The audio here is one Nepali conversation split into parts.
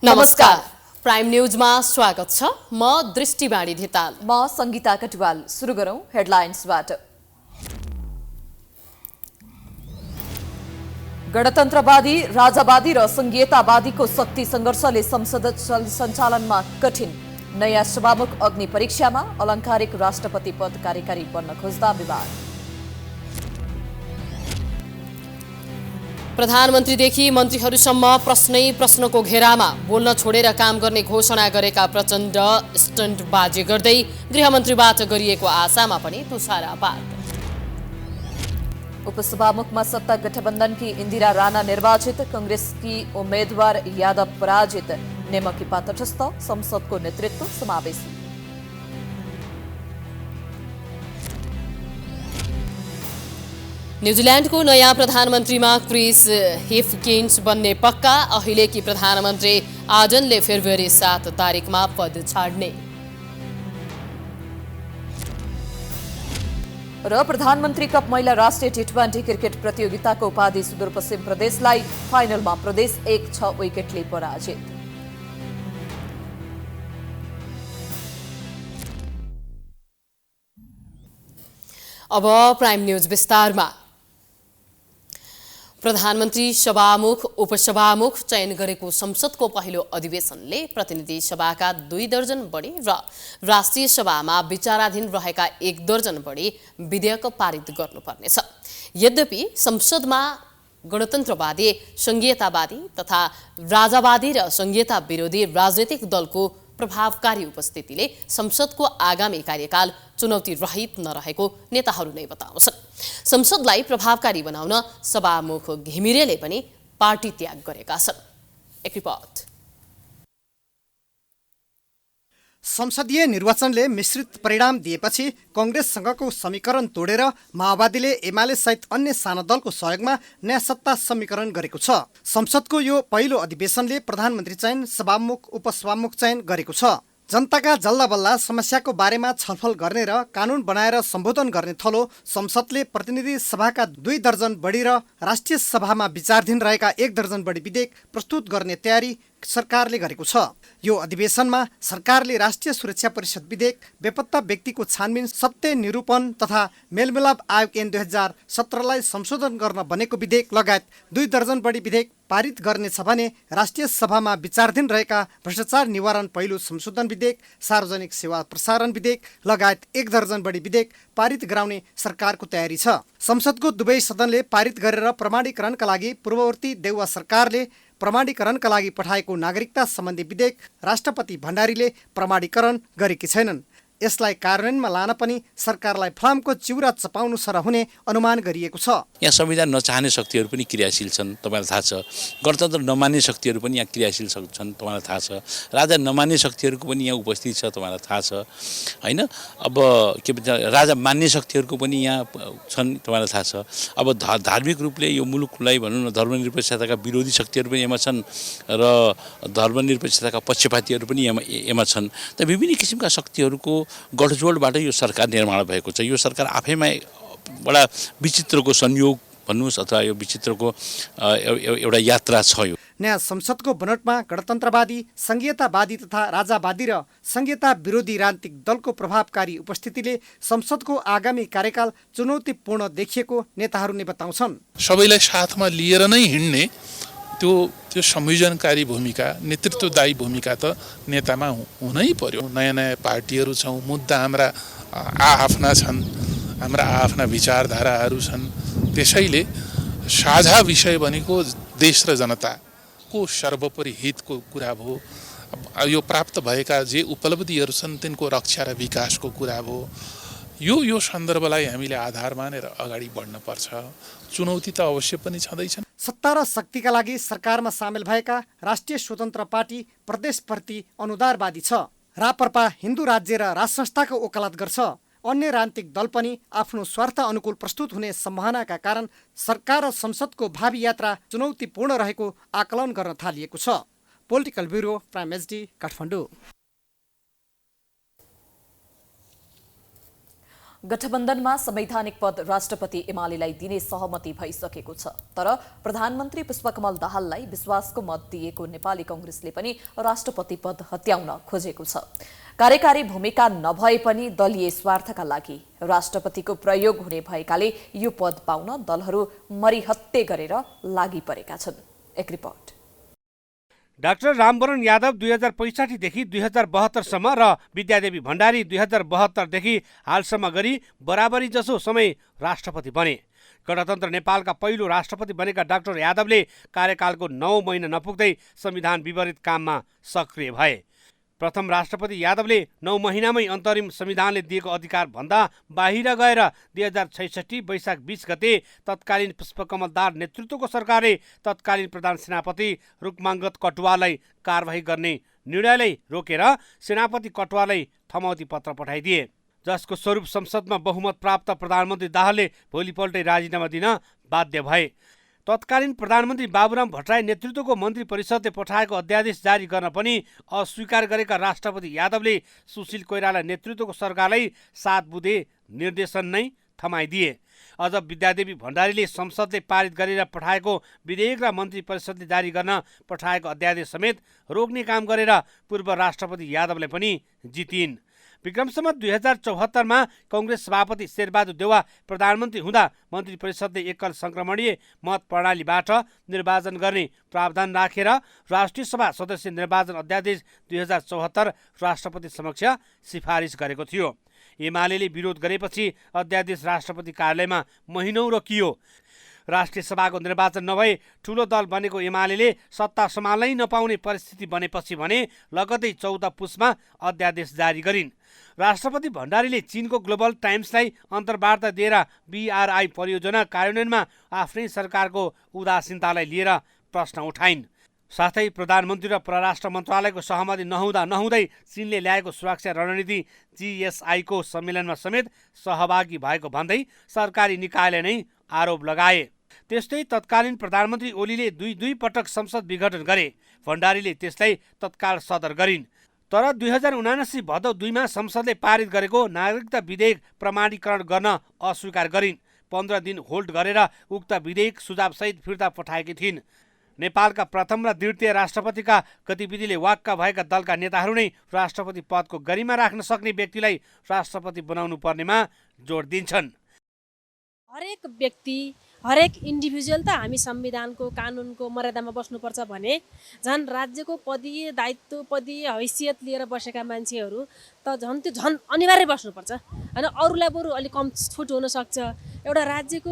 नमस्कार। प्राइम न्यूजमा स्वागत छ। म दृष्टिबाणी धिताल। म संगीता कटुवाल। सुरु गरौं हेडलाइन्सबाट। गणतन्त्रवादी, राजावादी र संघीयतावादीको शक्ति संघर्षले संसद सञ्चालनमा कठिन। नयाँ सभामुख अग्नि परीक्षामा अलङ्कारिक राष्ट्रपति पद कार्यकारी बन्न खोज्दा विवाद। प्रधानमन्त्रीदेखि मन्त्रीहरूसम्म प्रश्नै प्रश्नको घेरामा बोल्न छोडेर काम गर्ने घोषणा गरेका प्रचण्ड स्टन्टबाजी गर्दै गृहमन्त्रीबाट गरिएको आशामा पनि तुषारापात। उपसभामुखमा सत्ता गठबन्धनकी इन्दिरा राणा निर्वाचित, कांग्रेसकी उम्मेद्वार यादव पराजित। नेमकीपा तटस्थ, संसदको नेतृत्व समावेशी। न्युजिल्यान्डको नयाँ प्रधानमन्त्रीमा क्रिस हिफकिन्स बन्ने पक्का। अहिलेकी प्रधानमन्त्री आर्डनले फेब्रुअरी 7 तारिकमा पद छाड्ने। र प्रधानमन्त्री कप महिला राष्ट्रिय टी20 क्रिकेट प्रतियोगिताको उपाधि सुदूरपश्चिम प्रदेशलाई, फाइनलमा प्रदेश 1-6 विकेटले पराजित। अब प्राइम न्यूज विस्तारमा। प्रधानमन्त्री, सभामुख, उपसभामुख चयन गरेको संसदको पहिलो अधिवेशनले प्रतिनिधि सभाका 2 दर्जन बढी र राष्ट्रिय सभामा विचाराधीन रहेका 1 दर्जन बढी विधेयक पारित गर्नुपर्नेछ। यद्यपि संसदमा गणतन्त्रवादी, संघीयतावादी तथा राजावादी र संघीयता विरोधी राजनैतिक दलको प्रभावकारी उपस्थितिले संसदको आगामी कार्यकाल चुनौती रहित नरहेको नेताहरू नै बताउँछन्। संसदलाई प्रभावकारी बनाउन सभामुख घिमिरेले पनि पार्टी त्याग गरेका छन्। एक रिपोर्ट। संसदीय निर्वाचनले मिश्रित परिणाम दिएपछि कांग्रेससँगको समीकरण तोडेर माओवादीले एमाले सहित अन्य साना दलको सहयोगमा नयाँ सत्ता समीकरण गरेको छ। संसदको यो पहिलो अधिवेशनले प्रधानमन्त्री चयन, सभामुख, उपसभामुख चयन गरेको छ। जनताका जल्लाबल्ला समस्याको बारेमा छलफल गर्ने र कानुन बनाएर सम्बोधन गर्ने थलो संसदले प्रतिनिधि सभाका 2 दर्जन बढी र राष्ट्रिय सभामा विचाराधीन रहेका 1 दर्जन बढी विधेयक प्रस्तुत गर्ने तयारी सरकारले गरेको छ। यो अधिवेशनमा सरकारले राष्ट्रिय सुरक्षा परिषद विधेयक, बेपत्ता व्यक्तिको छानबिन, सत्य निरूपण तथा मेलमिलाप आयोग ऐन 2017लाई संशोधन गर्न बनेको विधेयक लगायत 2 दर्जन बढी विधेयक पारित गर्नेछ भने राष्ट्रिय सभामा विचाराधीन रहेका भ्रष्टाचार निवारण पहिलो संशोधन विधेयक, सार्वजनिक सेवा प्रसारण विधेयक लगायत 1 दर्जन बढी विधेयक पारित गराउने सरकारको तयारी छ। संसदको दुवै सदनले पारित गरेर प्रमाणीकरणका लागि पूर्ववर्ती देउवा सरकारले प्रमाणीकरणका लागि पठाएको नागरिकता सम्बन्धी विधेयक राष्ट्रपति भण्डारीले प्रमाणीकरण गरेकी छैनन्। यसलाई कार्यान्वयनमा लान पनि सरकारलाई फलामको चिउरा चपाउनु सर हुने अनुमान गरिएको छ। यहाँ संविधान नचाहने शक्तिहरू पनि क्रियाशील छन्, तपाईलाई थाहा छ। गणतन्त्र नमान्ने शक्तिहरू पनि यहाँ क्रियाशील छन्, तपाईलाई थाहा छ। राजा नमान्ने शक्तिहरूको पनि यहाँ उपस्थित छ, तपाईलाई थाहा छ हैन। अब के भन्छ, राजा मान्ने शक्तिहरूको पनि यहाँ छन्, तपाईलाई थाहा छ। अब धार्मिक रूपले यो मुलुकलाई भनौँ न धर्मनिरपेक्षताका विरोधी शक्तिहरू पनि यहाँ छन् र धर्मनिरपेक्षताका पक्षपातीहरू पनि यहाँ छन्। त विभिन्न किसिमका शक्तिहरूको गठजोडबाट यो सरकार निर्माण भएको छ। यो सरकार आफैमा बडा विचित्रको संयोग भन्नुहोस् अथवा यो विचित्रको एउटा यात्रा छ। यो नयाँ संसदको बनोटमा गणतन्त्रवादी, संघीयतावादी तथा राजावादी र संघीयता विरोधी राजनीतिक दलको प्रभावकारी उपस्थितिले संसदको आगामी कार्यकाल चुनौतीपूर्ण देखिएको नेताहरूले बताउँछन्। सबैलाई साथमा लिएर नै हिँड्ने त्यो संयोजनकारी भूमिका, नेतृत्वदायी भूमिका त नेतामा हुनै पर्यो। नयाँ नयाँ पार्टीहरू छौँ, मुद्दा हाम्रा आफ्ना छन्, हाम्रा आफ्ना विचारधाराहरू छन्। त्यसैले साझा विषय भनेको देश र जनताको सर्वोपरि हितको कुरा भयो। यो प्राप्त भएका जे उपलब्धिहरू छन् तिनको रक्षा र विकासको कुरा भयो। यो सन्दर्भलाई हामीले आधार मानेर अगाडि बढ्न पर्छ। चुनौती त अवश्य पनि छँदैछन्। सत्ता र शक्तिका लागि सरकारमा सामेल भएका राष्ट्रिय स्वतन्त्र पार्टी प्रदेशप्रति अनुदारवादी छ। राप्रपा हिन्दू राज्य र राजसंस्थाको वकालत गर्छ। अन्य राजनीतिक दल पनि आफ्नो स्वार्थ अनुकूल प्रस्तुत हुने सम्भावनाका कारण सरकार र संसदको भावी यात्रा चुनौतीपूर्ण रहेको आकलन गर्न थालिएको छ। Political bureau, prime HD, Kathmandu. गठबन्धनमा संवैधानिक पद राष्ट्रपति एमालेलाई दिने सहमति भइसकेको छ। तर प्रधानमन्त्री पुष्पकमल दाहाललाई विश्वासको मत दिएको नेपाली कांग्रेसले पनि राष्ट्रपति पद हत्याउन खोजेको छ। कार्यकारी भूमिका नभए पनि दलीय स्वार्थका लागि राष्ट्रपतिको प्रयोग हुने भएकाले यो पद पाउन दलहरू मरिहत्ते गरेर लागि परेका छन्। एक रिपोर्ट। डाक्टर रामवरण यादव 2065देखि 2072सम्म र विद्यादेवी भण्डारी 2072देखि हालसम्म गरी बराबरी जसो समय राष्ट्रपति बने। गणतन्त्र नेपालका पहिलो राष्ट्रपति बनेका डाक्टर यादवले कार्यकालको 9 महिना नपुग्दै संविधान विपरीत काममा सक्रिय भए। प्रथम राष्ट्रपति यादवले 9 महिनामै अन्तरिम संविधानले दिएको अधिकार भन्दा बाहिर गएर 2066 वैशाख 20 गते तत्कालीन पुष्पकमल दाहाल नेतृत्वको सरकारले तत्कालीन प्रधान सेनापति रुक्माङ्गद कटुवाललाई कारबाही गर्ने निर्णयलाई रोकेर सेनापति कटुवाललाई थमौती पत्र पठाइदिए, जसको स्वरूप संसदमा बहुमत प्राप्त प्रधानमन्त्री दाहालले भोलिपल्टै राजीनामा दिन बाध्य भए। तत्कालीन प्रधानमन्त्री बाबुराम भट्टराई नेतृत्वको मन्त्री परिषदले पठाएको अध्यादेश जारी गर्न पनि अस्वीकार गरेका राष्ट्रपति यादवले सुशील कोइराला नेतृत्वको सरकारलाई 7 बुँदे निर्देशन नै थमाइदिए। अझ विद्यादेवी भण्डारीले संसदले पारित गरेर पठाएको विधेयक र मन्त्री परिषदले जारी गर्न पठाएको अध्यादेश समेत रोक्ने काम गरेर पूर्व राष्ट्रपति यादवले पनि जितिन्। विक्रम सम्वत 2074मा कांग्रेस सभापति शेरबहादुर देउवा प्रधानमन्त्री हुँदा मन्त्री परिषदले एकल संक्रमणीय मत प्रणालीबाट निर्वाचन गर्ने प्रावधान राखेर राष्ट्रिय सभा सदस्य निर्वाचन अध्यादेश 2074 राष्ट्रपति समक्ष सिफारिस गरेको थियो। एमालेले विरोध गरेपछि अध्यादेश राष्ट्रपति कार्यालयमा महिनौं रोकियो। राष्ट्रिय सभाको निर्वाचन नभए ठूलो दल बनेको एमालेले सत्ता सम्हाल्नै नपाउने परिस्थिति बनेपछि भने लगतै 14 पुसमा अध्यादेश जारी गरिन्। राष्ट्रपति भण्डारीले चीनको ग्लोबल टाइम्सलाई अन्तर्वार्ता दिएर BRI परियोजना कार्यान्वयनमा आफ्नै सरकारको उदासीनतालाई लिएर प्रश्न उठाइन्। साथै प्रधानमन्त्री र परराष्ट्र मन्त्रालयको सहमति नहुँदै चीनले ल्याएको सुरक्षा रणनीति GSI को सम्मेलनमा समेत सहभागी भएको भन्दै सरकारी निकायले नै आरोप लगाए। त्यस्तै तत्कालीन प्रधानमन्त्री ओलीले दुई पटक संसद विघटन गरे। भण्डारीले त्यसलाई तत्काल सदर गरिन्। तर 2079 भदौ 2मा संसदले पारित गरेको नागरिकता विधेयक प्रमाणीकरण गर्न अस्वीकार गरिन्। 15 दिन होल्ड गरेर उक्त विधेयक सुझावसहित फिर्ता पठाएकी थिइन्। नेपालका प्रथम र द्वितीय राष्ट्रपतिका गतिविधिले वाक्क भएका दलका नेताहरू नै राष्ट्रपति पदको गरिमा राख्न सक्ने व्यक्तिलाई राष्ट्रपति बनाउनु पर्नेमा जोड दिन्छन्। हरेक व्यक्ति, हरेक इन्डिभिजुअल त हामी संविधानको कानुनको मर्यादामा बस्नुपर्छ भने झन् राज्यको पदीय दायित्व, पदीय हैसियत लिएर बसेका मान्छेहरू त झन् अनिवार्य बस्नुपर्छ हैन। अरूलाई बरु अलिक कम छुट हुन सक्छ। एउटा राज्यको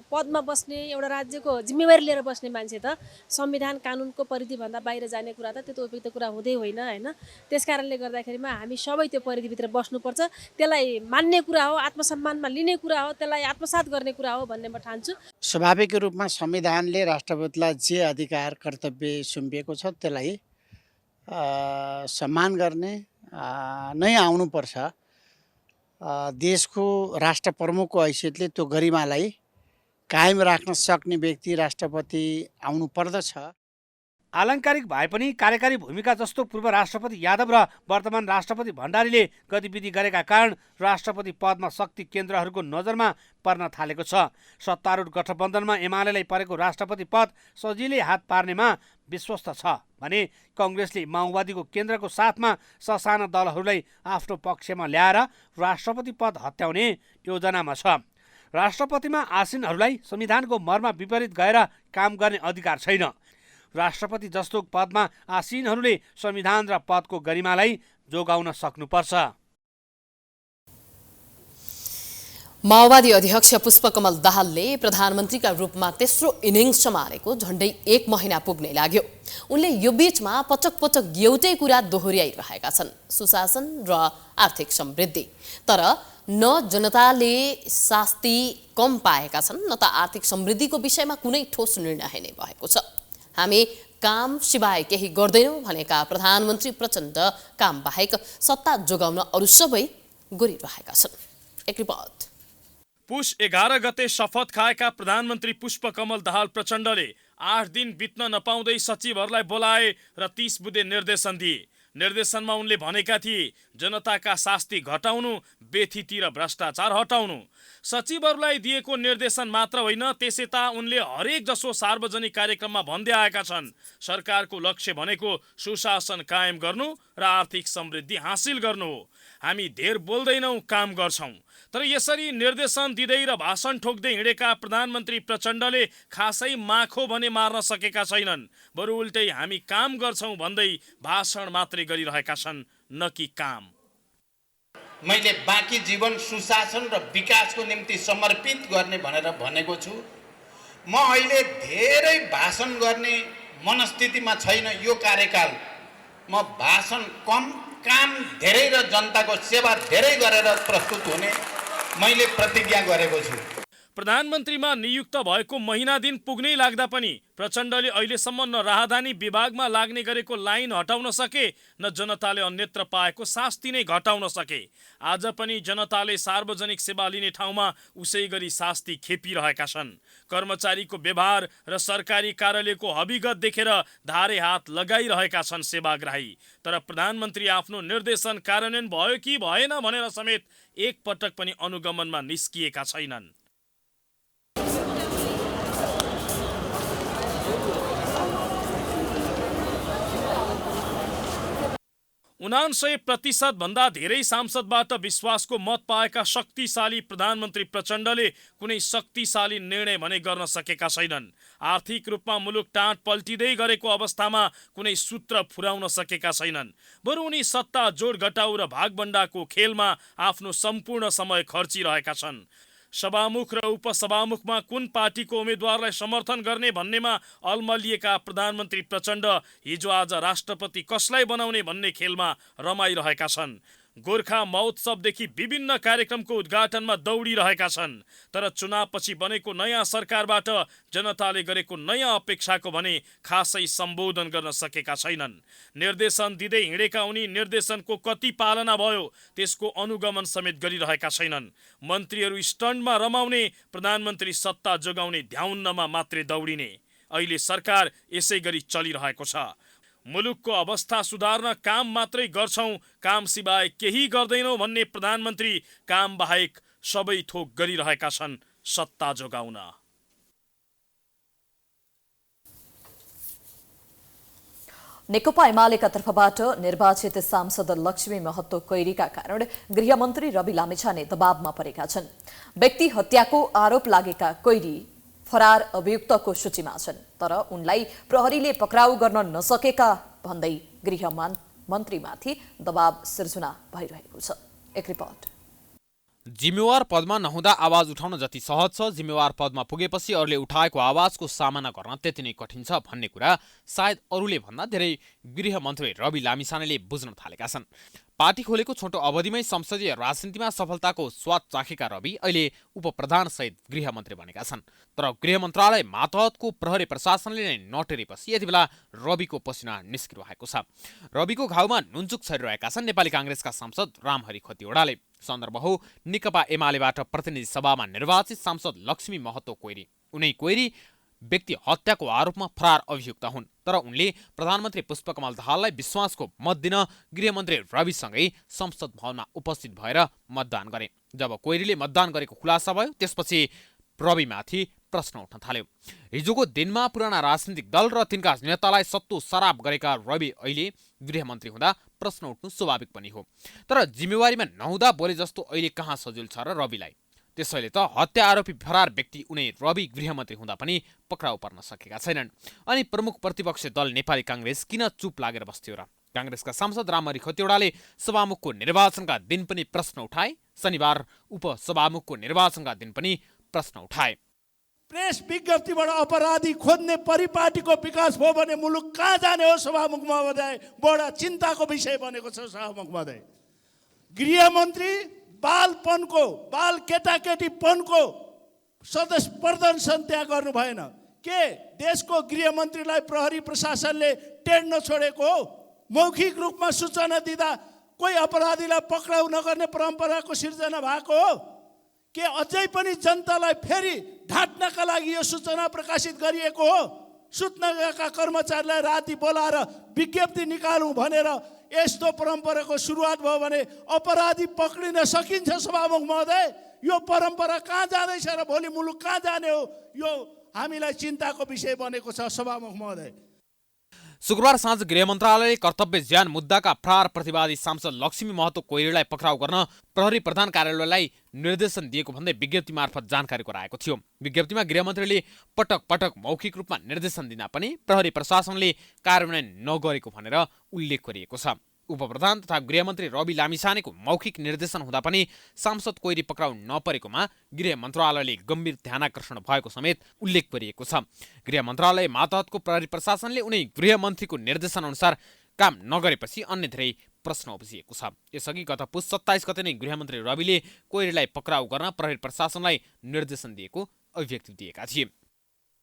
पदमा बस्ने, एउटा राज्यको जिम्मेवारी लिएर बस्ने मान्छे त संविधान कानुनको परिधिभन्दा बाहिर जाने कुरा त त्यो उपयुक्त कुरा हुँदै होइन हैन। त्यसकारणले गर्दाखेरिमा हामी सबै त्यो परिधिभित्र बस्नुपर्छ। त्यसलाई मान्ने कुरा हो, आत्मसम्मानमा लिने कुरा हो, त्यसलाई आत्मसात गर्ने कुरा हो भन्ने म ठान्छु। स्वाभाविक रूपमा संविधानले राष्ट्रपतिलाई जे अधिकार कर्तव्य सुम्पिएको छ त्यसलाई सम्मान गर्ने नै आउनुपर्छ। देशको राष्ट्र प्रमुखको हैसियतले त्यो गरिमालाई कायम राख्न सक्ने व्यक्ति राष्ट्रपति आउनु पर्दछ। आलङ्कारिक भए पनि कार्यकारी भूमिका जस्तो पूर्व राष्ट्रपति यादव र वर्तमान राष्ट्रपति भण्डारीले गतिविधि गरेका कारण राष्ट्रपति पदमा शक्ति केन्द्रहरूको नजरमा पर्न थालेको छ। सत्तारूढ गठबन्धनमा एमालेलाई परेको राष्ट्रपति पद सजिलै हात पार्नेमा विश्वस्त छ भने कांग्रेसले माओवादीको केन्द्रको साथमा ससाना दलहरूलाई आफ्नो पक्षमा ल्याएर राष्ट्रपति पद हत्याउने योजनामा छ। राष्ट्रपतिमा आसीनहरूलाई संविधानको मर्म विपरीत गएर काम गर्ने अधिकार छैन। राष्ट्रपति जस्तो पदमा आसीनहरूले संविधान र पदको गरिमालाई जोगाउन सक्नुपर्छ। माओवादी अध्यक्ष पुष्पकमल दाहालले प्रधानमन्त्रीका रूपमा तेस्रो इनिङ्स सम्हालेको झण्डै 1 महिना पुग्ने लाग्यो। उनले यो बीचमा पटक पटक एउटै कुरा दोहोर्याइरहेका छन्, सुशासन र आर्थिक समृद्धि। तर न जनताले शास्ति कम पाएका छन्, न त आर्थिक समृद्धिको विषयमा कुनै ठोस निर्णय नै भएको छ। हामी काम सिवाय केही गर्दैनौँ भनेका प्रधानमन्त्री प्रचण्ड काम बाहेक सत्ता जोगाउन अरू सबै गरिरहेका छन्। एक रिपोर्ट। पुष 11 गते शपथ खाएका प्रधानमन्त्री पुष्पकमल दाहाल प्रचण्डले 8 दिन बित्न नपाउँदै सचिवहरूलाई बोलाए र 30 बुँदे निर्देशन दिए। निर्देशनमा उनले भनेका थिए जनताका शास्ति घटाउनु, बेथीतिर भ्रष्टाचार हटाउनु। सचिवहरूलाई दिएको निर्देशन मात्र होइन, त्यसैता उनले हरेक जसो सार्वजनिक कार्यक्रममा भन्दै आएका छन्, सरकारको लक्ष्य भनेको सुशासन कायम गर्नु र आर्थिक समृद्धि हासिल गर्नु हो। हामी धेर बोल्दैनौँ, काम गर्छौँ। तर यसरी निर्देशन दिँदै र भाषण ठोक्दै हिँडेका प्रधानमन्त्री प्रचण्डले खासै माखो भने मार्न सकेका छैनन्। बरु उल्टै हामी काम गर्छौँ भन्दै भाषण मात्रै गरिरहेका छन्, न कि काम। मैले बाँकी जीवन सुशासन र विकासको निम्ति समर्पित गर्ने भनेर भनेको छु। म अहिले धेरै भाषण गर्ने मनस्थितिमा छैन। यो कार्यकाल म भाषण कम, काम धेरै र जनताको सेवा धेरै गरेर प्रस्तुत हुने मैले प्रतिज्ञा गरेको छु। प्रधानमन्त्रीमा नियुक्त भएको महिना दिन पुग्नै लाग्दा पनि प्रचण्डले अहिलेसम्म न राहदानी विभागमा लाग्ने गरेको लाइन हटाउन सके, न जनताले अन्यत्र पाएको शास्ति नै घटाउन सके। आज पनि जनताले सार्वजनिक सेवा लिने ठाउँमा उसै गरी शास्ति खेपिरहेका छन्। कर्मचारीको व्यवहार र सरकारी कार्यालयको हविगत देखेर धारे हात लगाइरहेका छन् सेवाग्राही। तर प्रधानमन्त्री आफ्नो निर्देशन कार्यान्वयन भयो कि भएन भनेर समेत एक पटक पनि अनुगमनमा निस्किएका छैनन्। 99% भन्दा धेरै सांसदबाट विश्वासको मत पाएका शक्तिशाली प्रधानमन्त्री प्रचण्डले कुनै शक्तिशाली निर्णय भने गर्न सकेका छैनन्। आर्थिक रूपमा मुलुक टाँट पल्टिँदै गरेको अवस्थामा कुनै सूत्र फुराउन सकेका छैनन्। बरु उनी सत्ता जोड घटाउ र भागबण्डाको खेलमा आफ्नो सम्पूर्ण समय खर्चिरहेका छन्। सभामुख र उपसभामुखमा कुन पार्टीको उम्मेदवारलाई समर्थन गर्ने भन्नेमा अलमलिएका प्रधानमन्त्री प्रचण्ड हिजो आज राष्ट्रपति कसलाई बनाउने भन्ने खेलमा रमाइरहेका छन्। गोर्खा महोत्सवदेखि विभिन्न कार्यक्रमको उद्घाटनमा दौडिरहेका छन्। तर चुनावपछि बनेको नयाँ सरकारबाट जनताले गरेको नयाँ अपेक्षाको भने खासै सम्बोधन गर्न सकेका छैनन्। निर्देशन दिँदै हिँडेका उनी निर्देशनको कति पालना भयो त्यसको अनुगमन समेत गरिरहेका छैनन्। मन्त्रीहरू स्टन्डमा रमाउने, प्रधानमन्त्री सत्ता जोगाउने ध्याउन्नमा मात्रै दौडिने। अहिले सरकार यसै गरी चलिरहेको छ। मुलुकको अवस्था सुधार्न काम मात्रै गर्छौं, काम सिवाय केही गर्दैनौं भन्ने प्रधानमन्त्री काम बाहेक सबै थोक गरिरहेका छन् सत्ता जोगाउन। नेकपा एमालेका तर्फबाट निर्वाचित सांसद लक्ष्मी महतो कोइरीका कारण गृहमन्त्री रवि लामिछाने दबावमा परेका छन्। व्यक्ति हत्याको आरोप लागेका कोइरी फरार अभियुक्तको सूचीमा छन्, तर उनलाई प्रहरीले पक्राउ गर्न नसकेका भन्दै गृह मन्त्रीमाथि दबाव सिर्जना भइरहेको छ। एक रिपोर्ट। जिम्मेवार पदमा नहुँदा आवाज उठाउन जति सहज छ, जिम्मेवार पदमा पुगेपछि अरूले उठाएको आवाजको सामना गर्न त्यति नै कठिन छ भन्ने कुरा सायद अरूले भन्दा धेरै गृहमन्त्री रवि लामिछानेले बुझ्न थालेका छन्। पार्टी खोलेको छोटो अवधिमै संसदीय राजनीतिमा सफलताको स्वाद चाखेका रवि अहिले उपप्रधान सहित गृहमन्त्री बनेका छन्। तर गृह मन्त्रालय मातहतको प्रहरी प्रशासनले नै नटेरेपछि यति बेला रविको पसिना निस्किरहेको छ। रविको घाउमा नुनचुक छरिरहेका छन् नेपाली कांग्रेसका सांसद रामहरि खतिवडाले। सन्दर्भ हो नेकपा एमालेबाट प्रतिनिधि सभामा निर्वाचित सांसद लक्ष्मी महतो कोइरी। उनै कोइरी व्यक्ति हत्याको आरोपमा फरार अभियुक्त हुन्, तर उनले प्रधानमन्त्री पुष्पकमल दाहाललाई विश्वासको मत दिन गृहमन्त्री रविसँगै संसद भवनमा उपस्थित भएर मतदान गरे। जब कोइरीले मतदान गरेको खुलासा भयो त्यसपछि रविमाथि प्रश्न उठ्न थाल्यो। हिजोको दिनमा पुराना राजनीतिक दल र तिनका नेतालाई सत्तो सराप गरेका रवि अहिले गृहमन्त्री हुँदा प्रश्न उठ्नु स्वाभाविक पनि हो। तर जिम्मेवारीमा नहुँदा बोले जस्तो अहिले कहाँ सजिलो छ र रविलाई। त्यसैले त हत्या आरोपी फरार व्यक्ति उनै रवि गृहमन्त्री हुँदा पनि पक्राउ पर्न सकेका छैनन्। अनि प्रमुख प्रतिपक्षी दल नेपाली कांग्रेस किन चुप लागेर बस्थ्यो र? कांग्रेसका सांसद रामहरि खतिवडाले सभामुखको निर्वाचनका दिन पनि प्रश्न उठाए, शनिबार उपसभामुखको निर्वाचनका दिन पनि प्रश्न उठाए। प्रेस विज्ञप्तिबाट अपराधी खोज्ने परिपाटीको विकास भयो भने मुलुक कहाँ जाने हो? सभामुख महोदय, बडा चिन्ताको विषय बनेको छ सभामुख महोदय। गृहमन्त्री बालपनको, बाल केटाकेटीपनको सदस्य प्रदर्शन त्यहाँ गर्नु भएन के? देशको गृहमन्त्रीलाई प्रहरी प्रशासनले टेर्न छोडेको हो? मौखिक रूपमा सूचना दिँदा कोही अपराधीलाई पक्राउ नगर्ने परम्पराको सिर्जना भएको हो के? अझै पनि जनतालाई फेरि ढाँट्नका लागि यो सूचना प्रकाशित गरिएको हो? सुत्न गएका कर्मचारीलाई राति बोलाएर विज्ञप्ति निकालौँ भनेर यस्तो परम्पराको सुरुवात भयो भने अपराधी पक्रिन सकिन्छ सभामुख महोदय? यो परम्परा कहाँ जाँदैछ र भोलि मुलुक कहाँ जाने हो? यो हामीलाई चिन्ताको विषय बनेको छ सभामुख महोदय। शुक्रबार साँझ गृह मन्त्रालयले कर्तव्य ज्यान मुद्दाका फरार प्रतिवादी सांसद लक्ष्मी महतो कोइरीलाई पक्राउ गर्न प्रहरी प्रधान कार्यालयलाई निर्देशन दिएको भन्दै विज्ञप्ति मार्फत जानकारी गराएको थियो। विज्ञप्तिमा गृहमन्त्रीले पटक पटक मौखिक रूपमा निर्देशन दिँदा पनि प्रहरी प्रशासनले कार्यान्वयन नगरेको भनेर उल्लेख गरिएको छ। उपप्रधान तथा गृहमन्त्री रवि लामिछानेको मौखिक निर्देशन हुँदा पनि सांसद कोइरी पक्राउ नपरेकोमा गृह मन्त्रालयले गम्भीर ध्यानाकर्षण भएको समेत उल्लेख गरिएको छ। गृह मन्त्रालय मातहतको प्रहरी प्रशासनले उनी गृहमन्त्रीको निर्देशन अनुसार काम नगरेपछि अन्य धेरै प्रश्न उब्जिएको छ। यसअघि गत पुस 27 गते नै गृहमन्त्री रविले कोइरीलाई पक्राउ गर्न प्रहरी प्रशासनलाई निर्देशन दिएको अभिव्यक्ति दिएका थिए।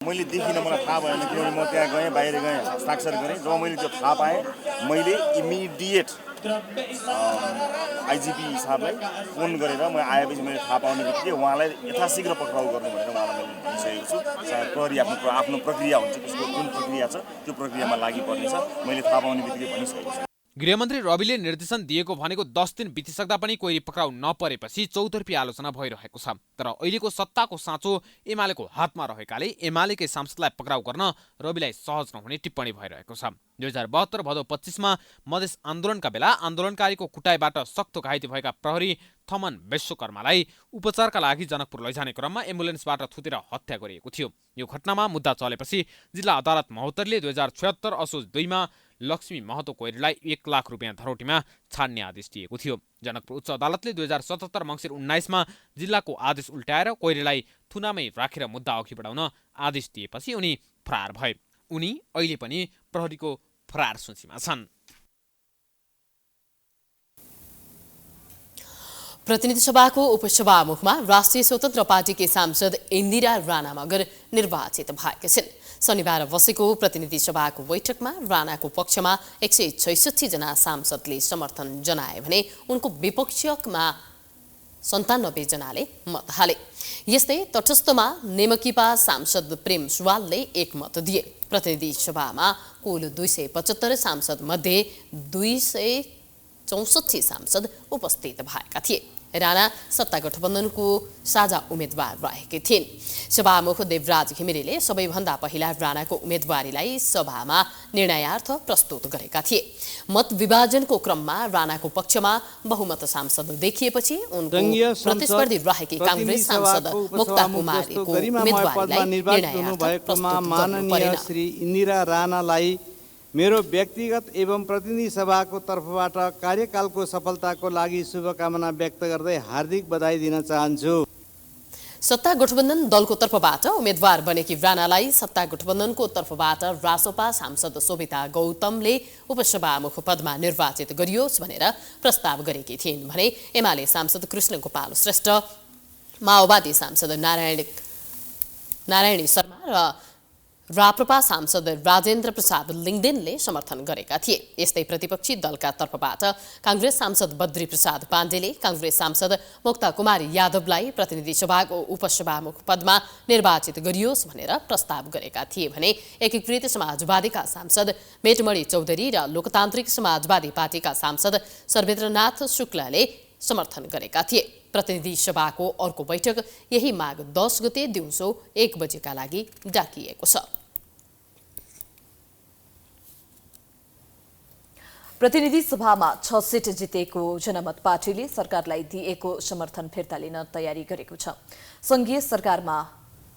मैले देखिनँ, मलाई थाहा भएन, किनभने म त्यहाँ गएँ, बाहिर गएँ, हस्ताक्षर गरेँ। जब मैले त्यो थाहा पाएँ मैले इमिडिएट आइजिपी साहबलाई फोन गरेर म आएपछि मैले थाहा पाउने बित्तिकै उहाँलाई यथाशीघ्र पक्राउ गर्नु भनेर उहाँलाई मैले भनिसकेको छु। सायद प्रहरी आफ्नो प्रक्रिया हुन्छ, त्यसको जुन प्रक्रिया छ त्यो प्रक्रियामा लागि पर्नेछ, मैले थाहा पाउने बित्तिकै भनिसकेको छु। गृहमन्त्री रविले निर्देशन दिएको भनेको 10 दिन बितिसक्दा पनि कोइरी पक्राउ नपरेपछि चौतर्फी आलोचना भइरहेको छ। तर अहिलेको सत्ताको साँचो एमालेको हातमा रहेकाले एमालेकै सांसदलाई पक्राउ गर्न रविलाई सहज नहुने टिप्पणी भइरहेको छ। 2072 भदौ 25मा मधेस आन्दोलनका बेला आन्दोलनकारीको कुटाइबाट सख्त घाइते भएका प्रहरी थमन विश्वकर्मालाई उपचारका लागि जनकपुर लैजाने क्रममा एम्बुलेन्सबाट थुतेर हत्या गरिएको थियो। यो घटनामा मुद्दा चलेपछि जिल्ला अदालत महोत्तरले 2076 असोज 2मा लक्ष्मी महतो कोइरीलाई 1 लाख रुपियाँ धरोटीमा छाड्ने आदेश दिएको थियो। जनकपुर उच्च अदालतले 2077 मङ्सिर 19मा जिल्लाको आदेश उल्टाएर कोइरीलाई थुनामै राखेर मुद्दा अघि बढाउन आदेश दिएपछि उनी फरार भए। उनी अहिले पनि प्रहरीको फरार सूचीमा छन्। प्रतिनिधि सभाको उपसभामुखमा राष्ट्रिय स्वतन्त्र पार्टीकी सांसद इन्दिरा राणा मगर निर्वाचित भएका छिन्। शनिबार बसेको प्रतिनिधि सभाको बैठकमा राणाको पक्षमा 166 जना सांसदले समर्थन जनाए भने उनको विपक्षमा 97 जनाले मत हाले। यस्तै तटस्थमा नेमकीपा सांसद प्रेम सुवालले 1 मत दिए। प्रतिनिधि सभामा कुल 275 सांसद मध्ये 264 सांसद उपस्थित भएका थिए। राणा सत्ता गठबन्धनको साझा उम्मेद्वार रहेकी थिइन्। सभामुख देवराज घिमिरेले सबैभन्दा पहिला राणाको उम्मेदवारीलाई सभामा निर्णयार्थ प्रस्तुत गरेका थिए। मत विभाजनको क्रममा राणाको पक्षमा बहुमत सांसद देखिएपछि उनको प्रतिस्पर्धी रहेकी कांग्रेस सांसद मुक्ता कुमारीको उम्मेदवारीलाई निर्णयार्थ प्रस्तुत गर्नु परेन। श्री इन्दिरा राणालाई मेरो व्यक्तिगत एवं प्रतिनिधि सभाको तर्फबाट कार्यकालको सफलताको लागि शुभकामना व्यक्त गर्दै हार्दिक बधाई दिन चाहन्छु। सत्ता गठबन्धन दलको तर्फबाट उम्मेद्वार बनेकी राणालाई सत्ता गठबन्धनको तर्फबाट रासोपा सांसद शोभिता गौतमले उपसभामुख पदमा निर्वाचित गरियोस् भनेर प्रस्ताव गरेकी थिइन् भने एमाले सांसद कृष्ण गोपाल श्रेष्ठ, माओवादी सांसद नारायणी शर्मा र राप्रपा सांसद राजेन्द्र प्रसाद लिङ्गदेनले समर्थन गरेका थिए। यस्तै प्रतिपक्षी दलका तर्फबाट कांग्रेस सांसद बद्री प्रसाद पाण्डेले कांग्रेस सांसद मुक्ता कुमारी यादवलाई प्रतिनिधि सभाको उपसभामुख पदमा निर्वाचित गरियोस् भनेर प्रस्ताव गरेका थिए भने एकीकृत समाजवादीका सांसद मेटमणि चौधरी र लोकतान्त्रिक समाजवादी पार्टीका सांसद सर्वेन्द्रनाथ शुक्लाले समर्थन गरेका थिए। प्रतिनिधि सभाको अर्को बैठक यही माघ 10 गते दिउँसो 1 बजेका लागि डाकिएको छ। प्रतिनिधि सभामा 6 सिट जितेको जनमत पार्टीले सरकारलाई दिएको समर्थन फिर्ता लिन तयारी गरेको छ। संघीय सरकारमा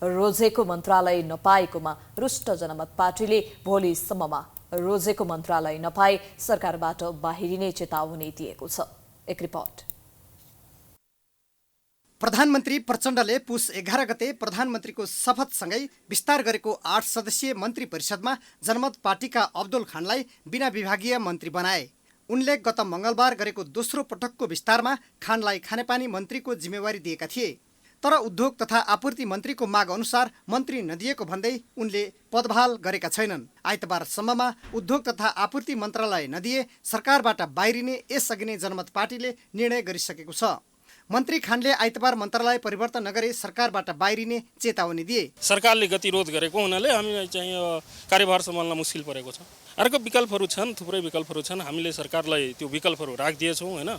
रोजेको मन्त्रालय नपाएकोमा रुष्ट जनमत पार्टीले भोलिसम्ममा रोजेको मन्त्रालय नपाए सरकारबाट बाहिरिने चेतावनी दिएको छ। एक रिपोर्ट। प्रधानमन्त्री प्रचण्डले पुस 11 गते प्रधानमन्त्रीको शपथसँगै विस्तार गरेको 8 सदस्यीय मन्त्री परिषदमा जनमत पार्टीका अब्दुल खानलाई बिना विभागीय मन्त्री बनाए। उनले गत मंगलबार गरेको दोस्रो पटकको विस्तारमा खानलाई खानेपानी मन्त्रीको जिम्मेवारी दिएका थिए। तर उद्योग तथा आपूर्ति मन्त्रीको माग अनुसार मन्त्री नदिएको भन्दै उनले पदभाल गरेका छैनन्। आइतबारसम्ममा उद्योग तथा आपूर्ति मन्त्रालय नदिए सरकारबाट बाहिरिने यसअघि नै जनमत पार्टीले निर्णय गरिसकेको छ। मन्त्री खानले आइतबार मन्त्रालय परिवर्तन नगरे सरकारबाट बाहिरिने चेतावनी दिए। सरकारले गतिरोध गरेको हुनाले हामीलाई चाहिँ कार्यभार सम्हाल्न मुस्किल परेको छ। अर्को विकल्पहरू छन्, थुप्रै विकल्पहरू छन्। हामीले सरकारलाई त्यो विकल्पहरू राखिदिएछौँ होइन।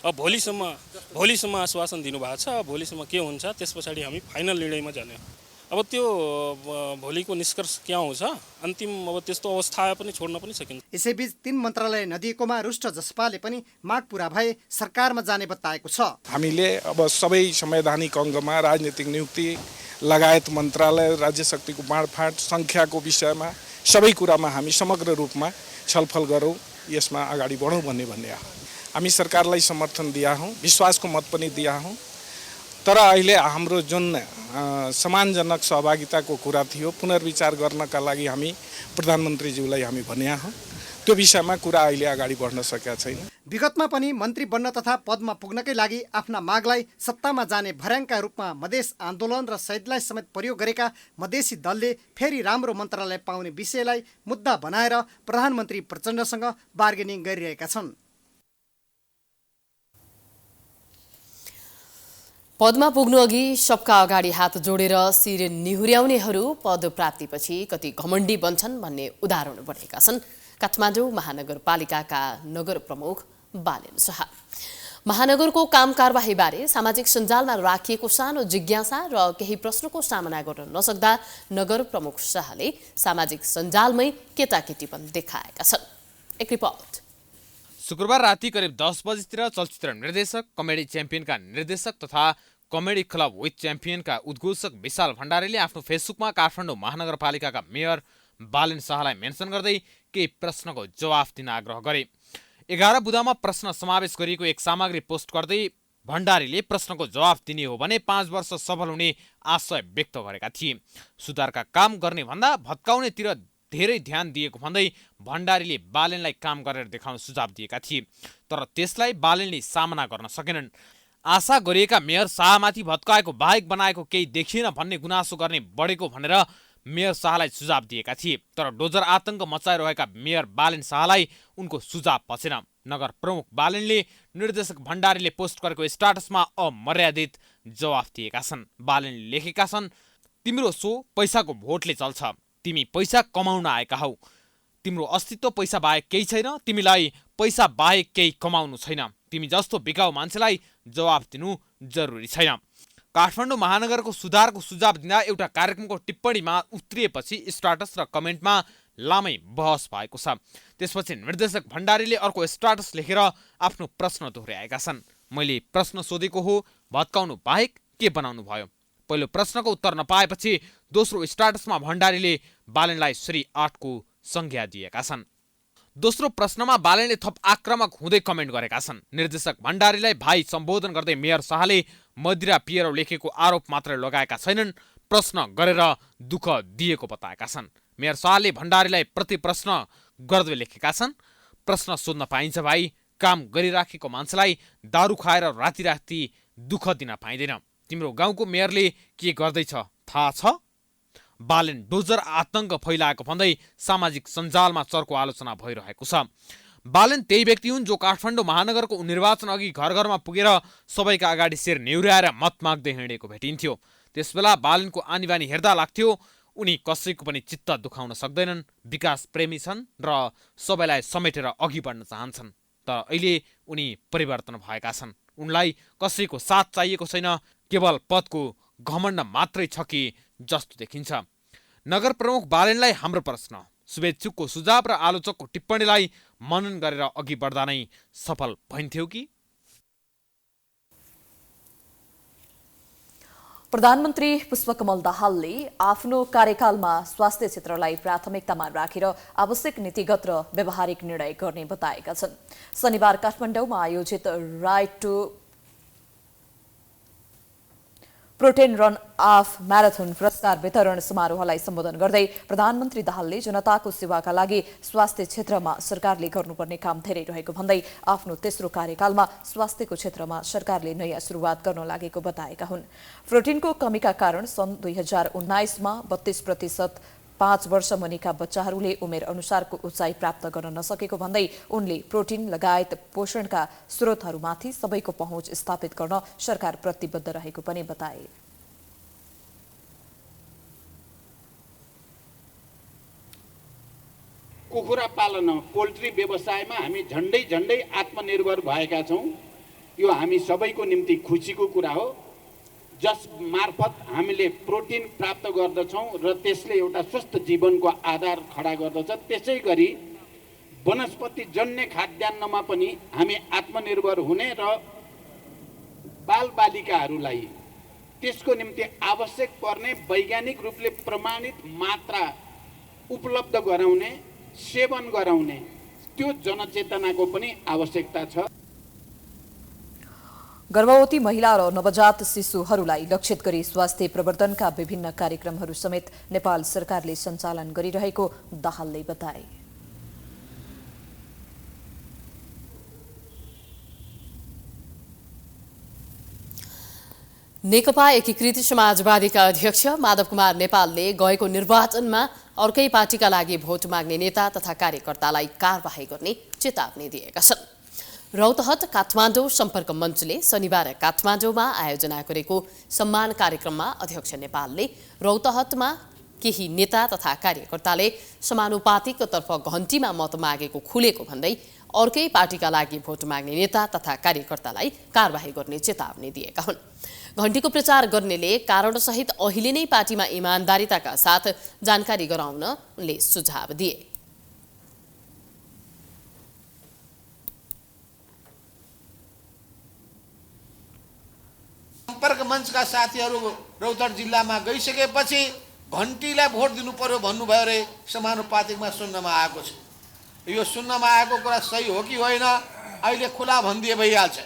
अब भोलिसम्म आश्वासन दिनुभएको छ। भोलिसम्म के हुन्छ त्यस पछाडि हामी फाइनल निर्णयमा जाने। अब त्यो भोलिको निष्कर्ष के आउँछ अन्तिम अब त्यस्तो अवस्था पनि छोड्न पनि सकिन्छ। यसैबीच 3 मन्त्रालय नदिएकोमा रुष्ट जसपाले पनि माग पूरा भए सरकारमा जाने बताएको छ। हामीले अब सबै संवैधानिक अङ्गमा राजनीतिक नियुक्ति लगायत मन्त्रालय, राज्य शक्तिको बाँडफाँड, सङ्ख्याको विषयमा सबै कुरामा हामी समग्र रूपमा छलफल गरौँ, यसमा अगाडि बढौँ भन्ने हामी सरकारलाई समर्थन दिया हौँ, विश्वासको मत पनि दिया हौँ। तर अहिले हाम्रो जुन सम्मानजनक सहभागिताको कुरा थियो पुनर्विचार गर्नका लागि हामी प्रधानमन्त्रीज्यूलाई हामी भन्या हौँ। त्यो विषयमा कुरा अहिले अगाडि बढ्न सकेका छैन। विगतमा पनि मन्त्री बन्न तथा पदमा पुग्नकै लागि आफ्ना मागलाई सत्तामा जाने भर्याङका रूपमा मधेस आन्दोलन र शहीदलाई समेत प्रयोग गरेका मधेसी दलले फेरि राम्रो मन्त्रालय पाउने विषयलाई मुद्दा बनाएर प्रधानमन्त्री प्रचण्डसँग बार्गेनिङ गरिरहेका छन्। पदमा पुग्नु अघि सबका अगाडि हात जोडेर शिर निहुर्याउनेहरू पद प्राप्तिपछि कति घमण्डी बन्छन् भन्ने उदाहरण बनेका छन् काठमाडौँ महानगरपालिकाका नगर प्रमुख बालेन शाह। महानगरको काम कारबाहीबारे सामाजिक सञ्जालमा राखिएको सानो जिज्ञासा र केही प्रश्नको सामना गर्न नसक्दा नगर प्रमुख शाहले सामाजिक सञ्जालमै केटाकेटीपन देखाएका छन्। एक रिपोर्ट। शुक्रबार राति करिब 10 बजेतिर चलचित्र निर्देशक, कमेडी च्याम्पियनका निर्देशक तथा कमेडी क्लब विथ च्याम्पियनका उद्घोषक विशाल भण्डारीले आफ्नो फेसबुकमा काठमाडौँ महानगरपालिकाका मेयर बालेन शाहलाई मेन्सन गर्दै केही प्रश्नको जवाफ दिन आग्रह गरे। 11 बुँदामा प्रश्न समावेश गरिएको एक सामग्री पोस्ट गर्दै भण्डारीले प्रश्नको जवाफ दिने हो भने 5 वर्ष सफल हुने आशय व्यक्त गरेका थिए। सुधारका काम गर्ने भन्दा भत्काउनेतिर धेरै ध्यान दिएको भन्दै भण्डारीले बालेनलाई काम गरेर देखाउन सुझाव दिएका थिए। तर त्यसलाई बालेनले सामना गर्न सकेनन्। आशा गरिएका मेयर शाहमाथि भत्काएको बाहेक बनाएको केही देखिएन भन्ने गुनासो गर्ने बढेको भनेर मेयर शाहलाई सुझाव दिएका थिए। तर डोजर आतंक मचाइरहेका मेयर बालेन शाहलाई उनको सुझाव पसेन। नगर प्रमुख बालेनले निर्देशक भण्डारीले पोस्ट गरेको स्ट्याटसमा अमर्यादित जवाफ दिएका छन्। बालेनले लेखेका छन्, तिम्रो सो पैसाको भोटले चल्छ। तिमी पैसा कमाउन आएका हौ। तिम्रो अस्तित्व पैसा बाहेक केही छैन। तिमीलाई पैसा बाहेक केही कमाउनु छैन। तिमी जस्तो बिकाउ मान्छेलाई जवाफ दिनु जरुरी छैन। काठमाडौँ महानगरको सुधारको सुझाव दिँदा एउटा कार्यक्रमको टिप्पणीमा उत्रिएपछि स्ट्याटस र कमेन्टमा लामै बहस भएको छ। त्यसपछि निर्देशक भण्डारीले अर्को स्ट्याटस लेखेर आफ्नो प्रश्न दोहोर्याएका छन्। मैले प्रश्न सोधेको हो, भत्काउनु बाहेक के बनाउनु भयो? पहिलो प्रश्नको उत्तर नपाएपछि दोस्रो स्ट्याटसमा भण्डारीले बालेनलाई श्री 8 को संज्ञा दिएका छन्। दोस्रो प्रश्नमा बालेनले थप आक्रामक हुँदै कमेन्ट गरेका छन्। निर्देशक भण्डारीलाई भाइ सम्बोधन गर्दै मेयर शाहले मदिरा पिएर लेखेको आरोप मात्र लगाएका छैनन्, प्रश्न गरेर दुःख दिएको बताएका छन्। मेयर शाहले भण्डारीलाई प्रति प्रश्न गर्दै लेखेका छन्, प्रश्न सोध्न पाइन्छ भाइ, काम गरिराखेको मान्छेलाई दारू खाएर राति राति दुःख दिन पाइँदैन। तिम्रो गाउँको मेयरले के गर्दैछ थाहा छ? बालेन डोजर आतंक फैलाएको भन्दै सामाजिक सञ्जालमा चर्को आलोचना भइरहेको छ। बालेन त्यही व्यक्ति हुन् जो काठमाडौँ महानगरको निर्वाचन अघि घर घरमा पुगेर सबैका अगाडि शिर नेउर्याएर मत माग्दै हिँडेको भेटिन्थ्यो। त्यसबेला बालेनको आनीबानी हेर्दा लाग्थ्यो उनी कसैको पनि चित्त दुखाउन सक्दैनन्, विकास प्रेमी छन् र सबैलाई समेटेर अघि बढ्न चाहन्छन्। तर अहिले उनी परिवर्तन भएका छन्। उनलाई कसैको साथ चाहिएको छैन, केवल पदको घमण्ड मात्रै छ कि जस्तो देखिन्छ। नगर प्रमुख बालेनलाई हाम्रो प्रश्न, शुभेच्छुकको सुझाव र आलोचकको टिप्पणीलाई मनन गरेर अघि बढ्दा नै सफल भइन्थ्यो कि? प्रधानमन्त्री पुष्पकमल दाहालले आफ्नो कार्यकालमा स्वास्थ्य क्षेत्रलाई प्राथमिकतामा राखेर आवश्यक नीतिगत र व्यावहारिक निर्णय गर्ने बताएका छन्। शनिबार काठमाडौँमा आयोजित right to protein run of marathon पुरस्कार वितरण समारोहलाई सम्बोधन गर्दै प्रधानमन्त्री दाहालले जनताको सेवाका लागि स्वास्थ्य क्षेत्रमा सरकारले गर्नुपर्ने काम धेरै रहेको भन्दै आफ्नो तेस्रो कार्यकालमा स्वास्थ्यको क्षेत्रमा सरकारले नयाँ सुरुवात गर्न लागेको बताएका हुन्। प्रोटिनको कमीका कारण सन् 2019 मा 32% 5 वर्ष मुनिका बच्चाहरूले उमेर अनुसारको उचाइ प्राप्त गर्न नसकेको भन्दै उनले प्रोटिन लगायत पोषणका स्रोतहरूमाथि सबैको पहुँच स्थापित गर्न सरकार प्रतिबद्ध रहेको पनि बताए। कुखुरा पालन पोल्ट्री व्यवसायमा हामी झन्डै आत्मनिर्भर भएका छौँ। यो हामी सबैको निम्ति खुसीको कुरा हो, जस मार्फत हामीले प्रोटिन प्राप्त गर्दछौँ र त्यसले एउटा स्वस्थ जीवनको आधार खडा गर्दछ। त्यसै गरी वनस्पति जन्य खाद्यान्नमा पनि हामी आत्मनिर्भर हुने र बालबालिकाहरूलाई त्यसको निम्ति आवश्यक पर्ने वैज्ञानिक रूपले प्रमाणित मात्रा उपलब्ध गराउने, सेवन गराउने त्यो जनचेतनाको पनि आवश्यकता छ। गर्भवती महिला र नवजात शिशुहरूलाई लक्षित गरी स्वास्थ्य प्रवर्धनका विभिन्न कार्यक्रमहरू समेत नेपाल सरकारले सञ्चालन गरिरहेको दाहालले बताए। नेकपा एकीकृत समाजवादीका अध्यक्ष माधव कुमार नेपालले गएको निर्वाचनमा अर्कै पार्टीका लागि भोट माग्ने नेता तथा कार्यकर्तालाई कारबाही गर्ने चेतावनी दिएका छन्। रौतहट काठमाडौँ सम्पर्क मञ्चले शनिबार काठमाडौँमा आयोजना गरेको सम्मान कार्यक्रममा अध्यक्ष नेपालले रौतहटमा केही नेता तथा कार्यकर्ताले समानुपातिकतर्फ घन्टीमा मत मागेको खुलेको भन्दै अर्कै पार्टीका लागि भोट माग्ने नेता तथा कार्यकर्तालाई कारबाही गर्ने चेतावनी दिएका हुन्। घण्टीको प्रचार गर्नेले कारणसहित अहिले नै पार्टीमा इमान्दारिताका साथ जानकारी गराउन उनले सुझाव दिए। सम्पर्क मञ्चका साथीहरू रौतहट जिल्लामा गइसकेपछि घण्टीलाई भोट दिनु पर्यो भन्नुभयो रे समानुपातिकमा सुन्नमा आएको छ। यो सुन्नमा आएको कुरा सही हो कि होइन अहिले खुला भनिदिए भइहाल्छ।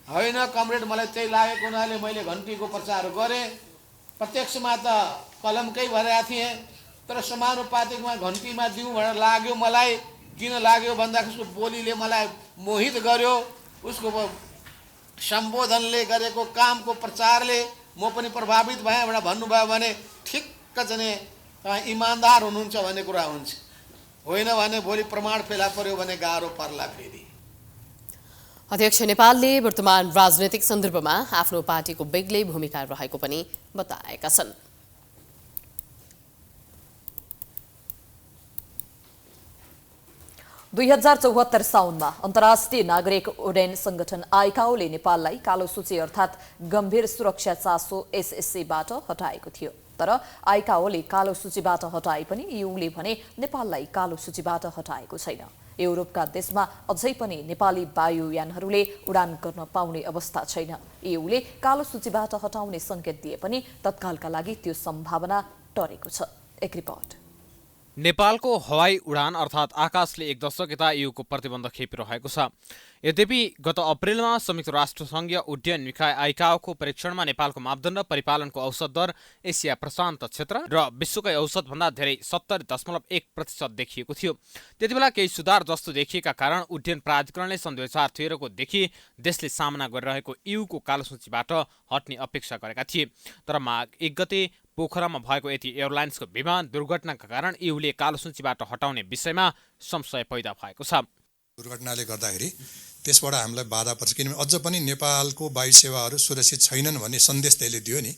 होइन कमरेड, मलाई त्यही लागेको हुनाले मैले घण्टीको प्रचार गरेँ। प्रत्यक्षमा त कलमकै भरेका थिएँ, तर समानुपातिकमा घण्टीमा दिउँ भनेर लाग्यो मलाई। किन लाग्यो भन्दा उसको बोलीले मलाई मोहित गर्यो, उसको सम्बोधनले गरेको कामको प्रचारले म पनि प्रभावित भएँ भनेर भन्नुभयो भने ठिक्क चाहिँ इमान्दार हुनुहुन्छ भन्ने कुरा हुन्छ। होइन भने भोलि प्रमाण फेला पर्यो भने गाह्रो पर्ला फेरि। अध्यक्ष नेपालले वर्तमान राजनैतिक सन्दर्भमा आफ्नो पार्टीको बेग्लै भूमिका रहेको पनि बताएका छन्। दुई 2074 साउनमा अन्तर्राष्ट्रिय नागरिक उड्डयन संगठन आइकाओले नेपाललाई कालो सूची अर्थात् गम्भीर सुरक्षा चासो एसएससीबाट हटाएको थियो। तर आइकाओले कालो सूचीबाट हटाए पनि ईयूले भने नेपाललाई कालो सूचीबाट हटाएको छैन। युरोपका देशमा अझै पनि नेपाली वायुयानहरूले उडान गर्न पाउने अवस्था छैन। ईयूले कालो सूचीबाट हटाउने संकेत दिए पनि तत्कालका लागि त्यो सम्भावना टरेको छ। एक रिपोर्ट। नेपालको हवाई उडान अर्थात् आकाशले एक दशक यता ईयूको प्रतिबन्ध खेपिरहेको छ। यद्यपि गत अप्रेलमा संयुक्त राष्ट्रसङ्घीय उड्डयन निकाय आइकाओको परीक्षणमा नेपालको मापदण्ड परिपालनको औसत दर एसिया प्रशान्त क्षेत्र र विश्वकै औसतभन्दा धेरै 70.1% देखिएको थियो। त्यतिबेला केही सुधार जस्तो देखिएका कारण उड्डयन प्राधिकरणले सन् 2013 को देखि देशले सामना गरिरहेको ईयूको कालो सूचीबाट हट्ने अपेक्षा गरेका थिए। तर माघ 1 गते पोखरामा भएको यति एयरलाइन्सको विमान दुर्घटनाका कारण ईयूले कालो सूचीबाट हटाउने विषयमा संशय पैदा भएको छ। दुर्घटनाले गर्दाखेरि त्यसबाट हामीलाई बाधा पर्छ, किनभने अझ पनि नेपालको वायु सेवाहरू सुरक्षित छैनन् भन्ने सन्देश त्यसले दियो नि।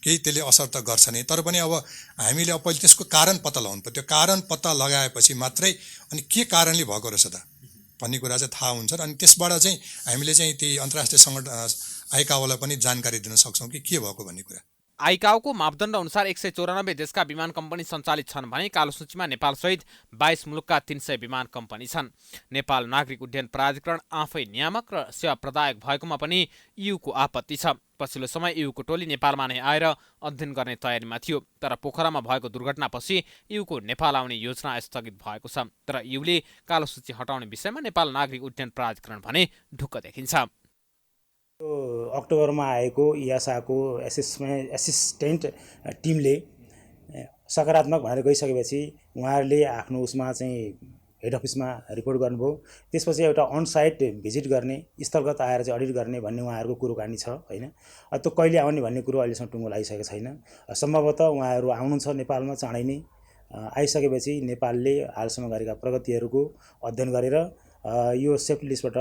केही त्यसले असर त गर्छ नै, तर पनि अब हामीले अब पहिले त्यसको कारण पत्ता लगाउनु पर्यो। त्यो कारण पत्ता लगाएपछि मात्रै अनि के कारणले भएको रहेछ त भन्ने कुरा चाहिँ थाहा हुन्छ। अनि त्यसबाट चाहिँ हामीले चाहिँ ती अन्तर्राष्ट्रिय सङ्गठन आइकाओलाई पनि जानकारी दिन सक्छौँ कि के भएको भन्ने कुरा। आइकाओको मापदण्ड अनुसार 194 देशका विमान कम्पनी सञ्चालित छन् भने कालो सूचीमा नेपालसहित 22 मुलुकका 300 विमान कम्पनी छन्। नेपाल नागरिक उड्डयन प्राधिकरण आफै नियामक र सेवा प्रदायक भएकोमा पनि ईयूको आपत्ति छ। पछिल्लो समय ईयूको टोली नेपालमा नै आएर अध्ययन गर्ने तयारीमा थियो। तर पोखरामा भएको दुर्घटनापछि ईयूको नेपाल आउने योजना स्थगित भएको छ। तर ईयूले कालो सूची हटाउने विषयमा नेपाल नागरिक उड्डयन प्राधिकरण भने ढुक्क देखिन्छ। अक्टोबरमा आएको इयासाको एसिस्टेन्ट टिमले सकारात्मक भनेर गइसकेपछि उहाँहरूले आफ्नो उसमा चाहिँ हेड अफिसमा रिपोर्ट गर्नुभयो। त्यसपछि एउटा अनसाइट भिजिट गर्ने, स्थलगत आएर चाहिँ अडिट गर्ने भन्ने उहाँहरूको कुरोकानी छ होइन। त्यो कहिले आउने भन्ने कुरो अहिलेसम्म टुङ्गो लागिसकेको छैन। सम्भवतः उहाँहरू आउनुहुन्छ नेपालमा चाँडै नै आइसकेपछि नेपालले हालसम्म गरेका प्रगतिहरूको अध्ययन गरेर यो सेफ्टी लिस्टबाट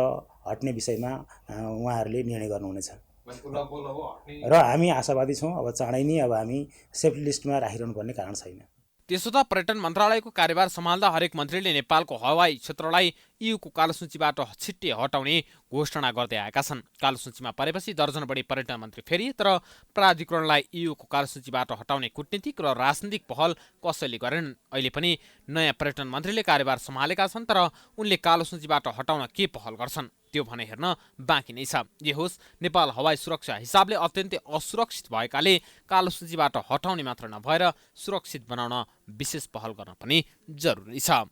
हट्ने विषयमा उहाँहरूले निर्णय गर्नुहुनेछ र हामी आशावादी छौँ। अब चाँडै नै अब हामी सेफ्टी लिस्टमा राखिरहनु पर्ने कारण छैन। त्यसो त पर्यटन मन्त्रालयको कार्यभार सम्हाल्दा हरेक मन्त्रीले नेपालको हवाई क्षेत्रलाई इयूको कालो सूचीबाट छिट्टै हटाउने घोषणा गर्दै आएका छन्। कालो सूचीमा परेपछि दर्जन बढी पर्यटन मन्त्री फेरि, तर प्राधिकरणलाई इयूको कालो सूचीबाट हटाउने कूटनीतिक र राजनीतिक पहल कसैले गरेनन्। अहिले पनि नयाँ पर्यटन मन्त्रीले कार्यभार सम्हालेका छन्, तर उनले कालो सूचीबाट हटाउन के पहल गर्छन् त्यो भने हेर्न बाँकी नै छ। जे होस्, नेपाल हवाई सुरक्षा हिसाबले अत्यन्तै असुरक्षित भएकाले कालो सूचीबाट हटाउने मात्र नभएर सुरक्षित बनाउन विशेष पहल गर्न पनि जरुरी छ।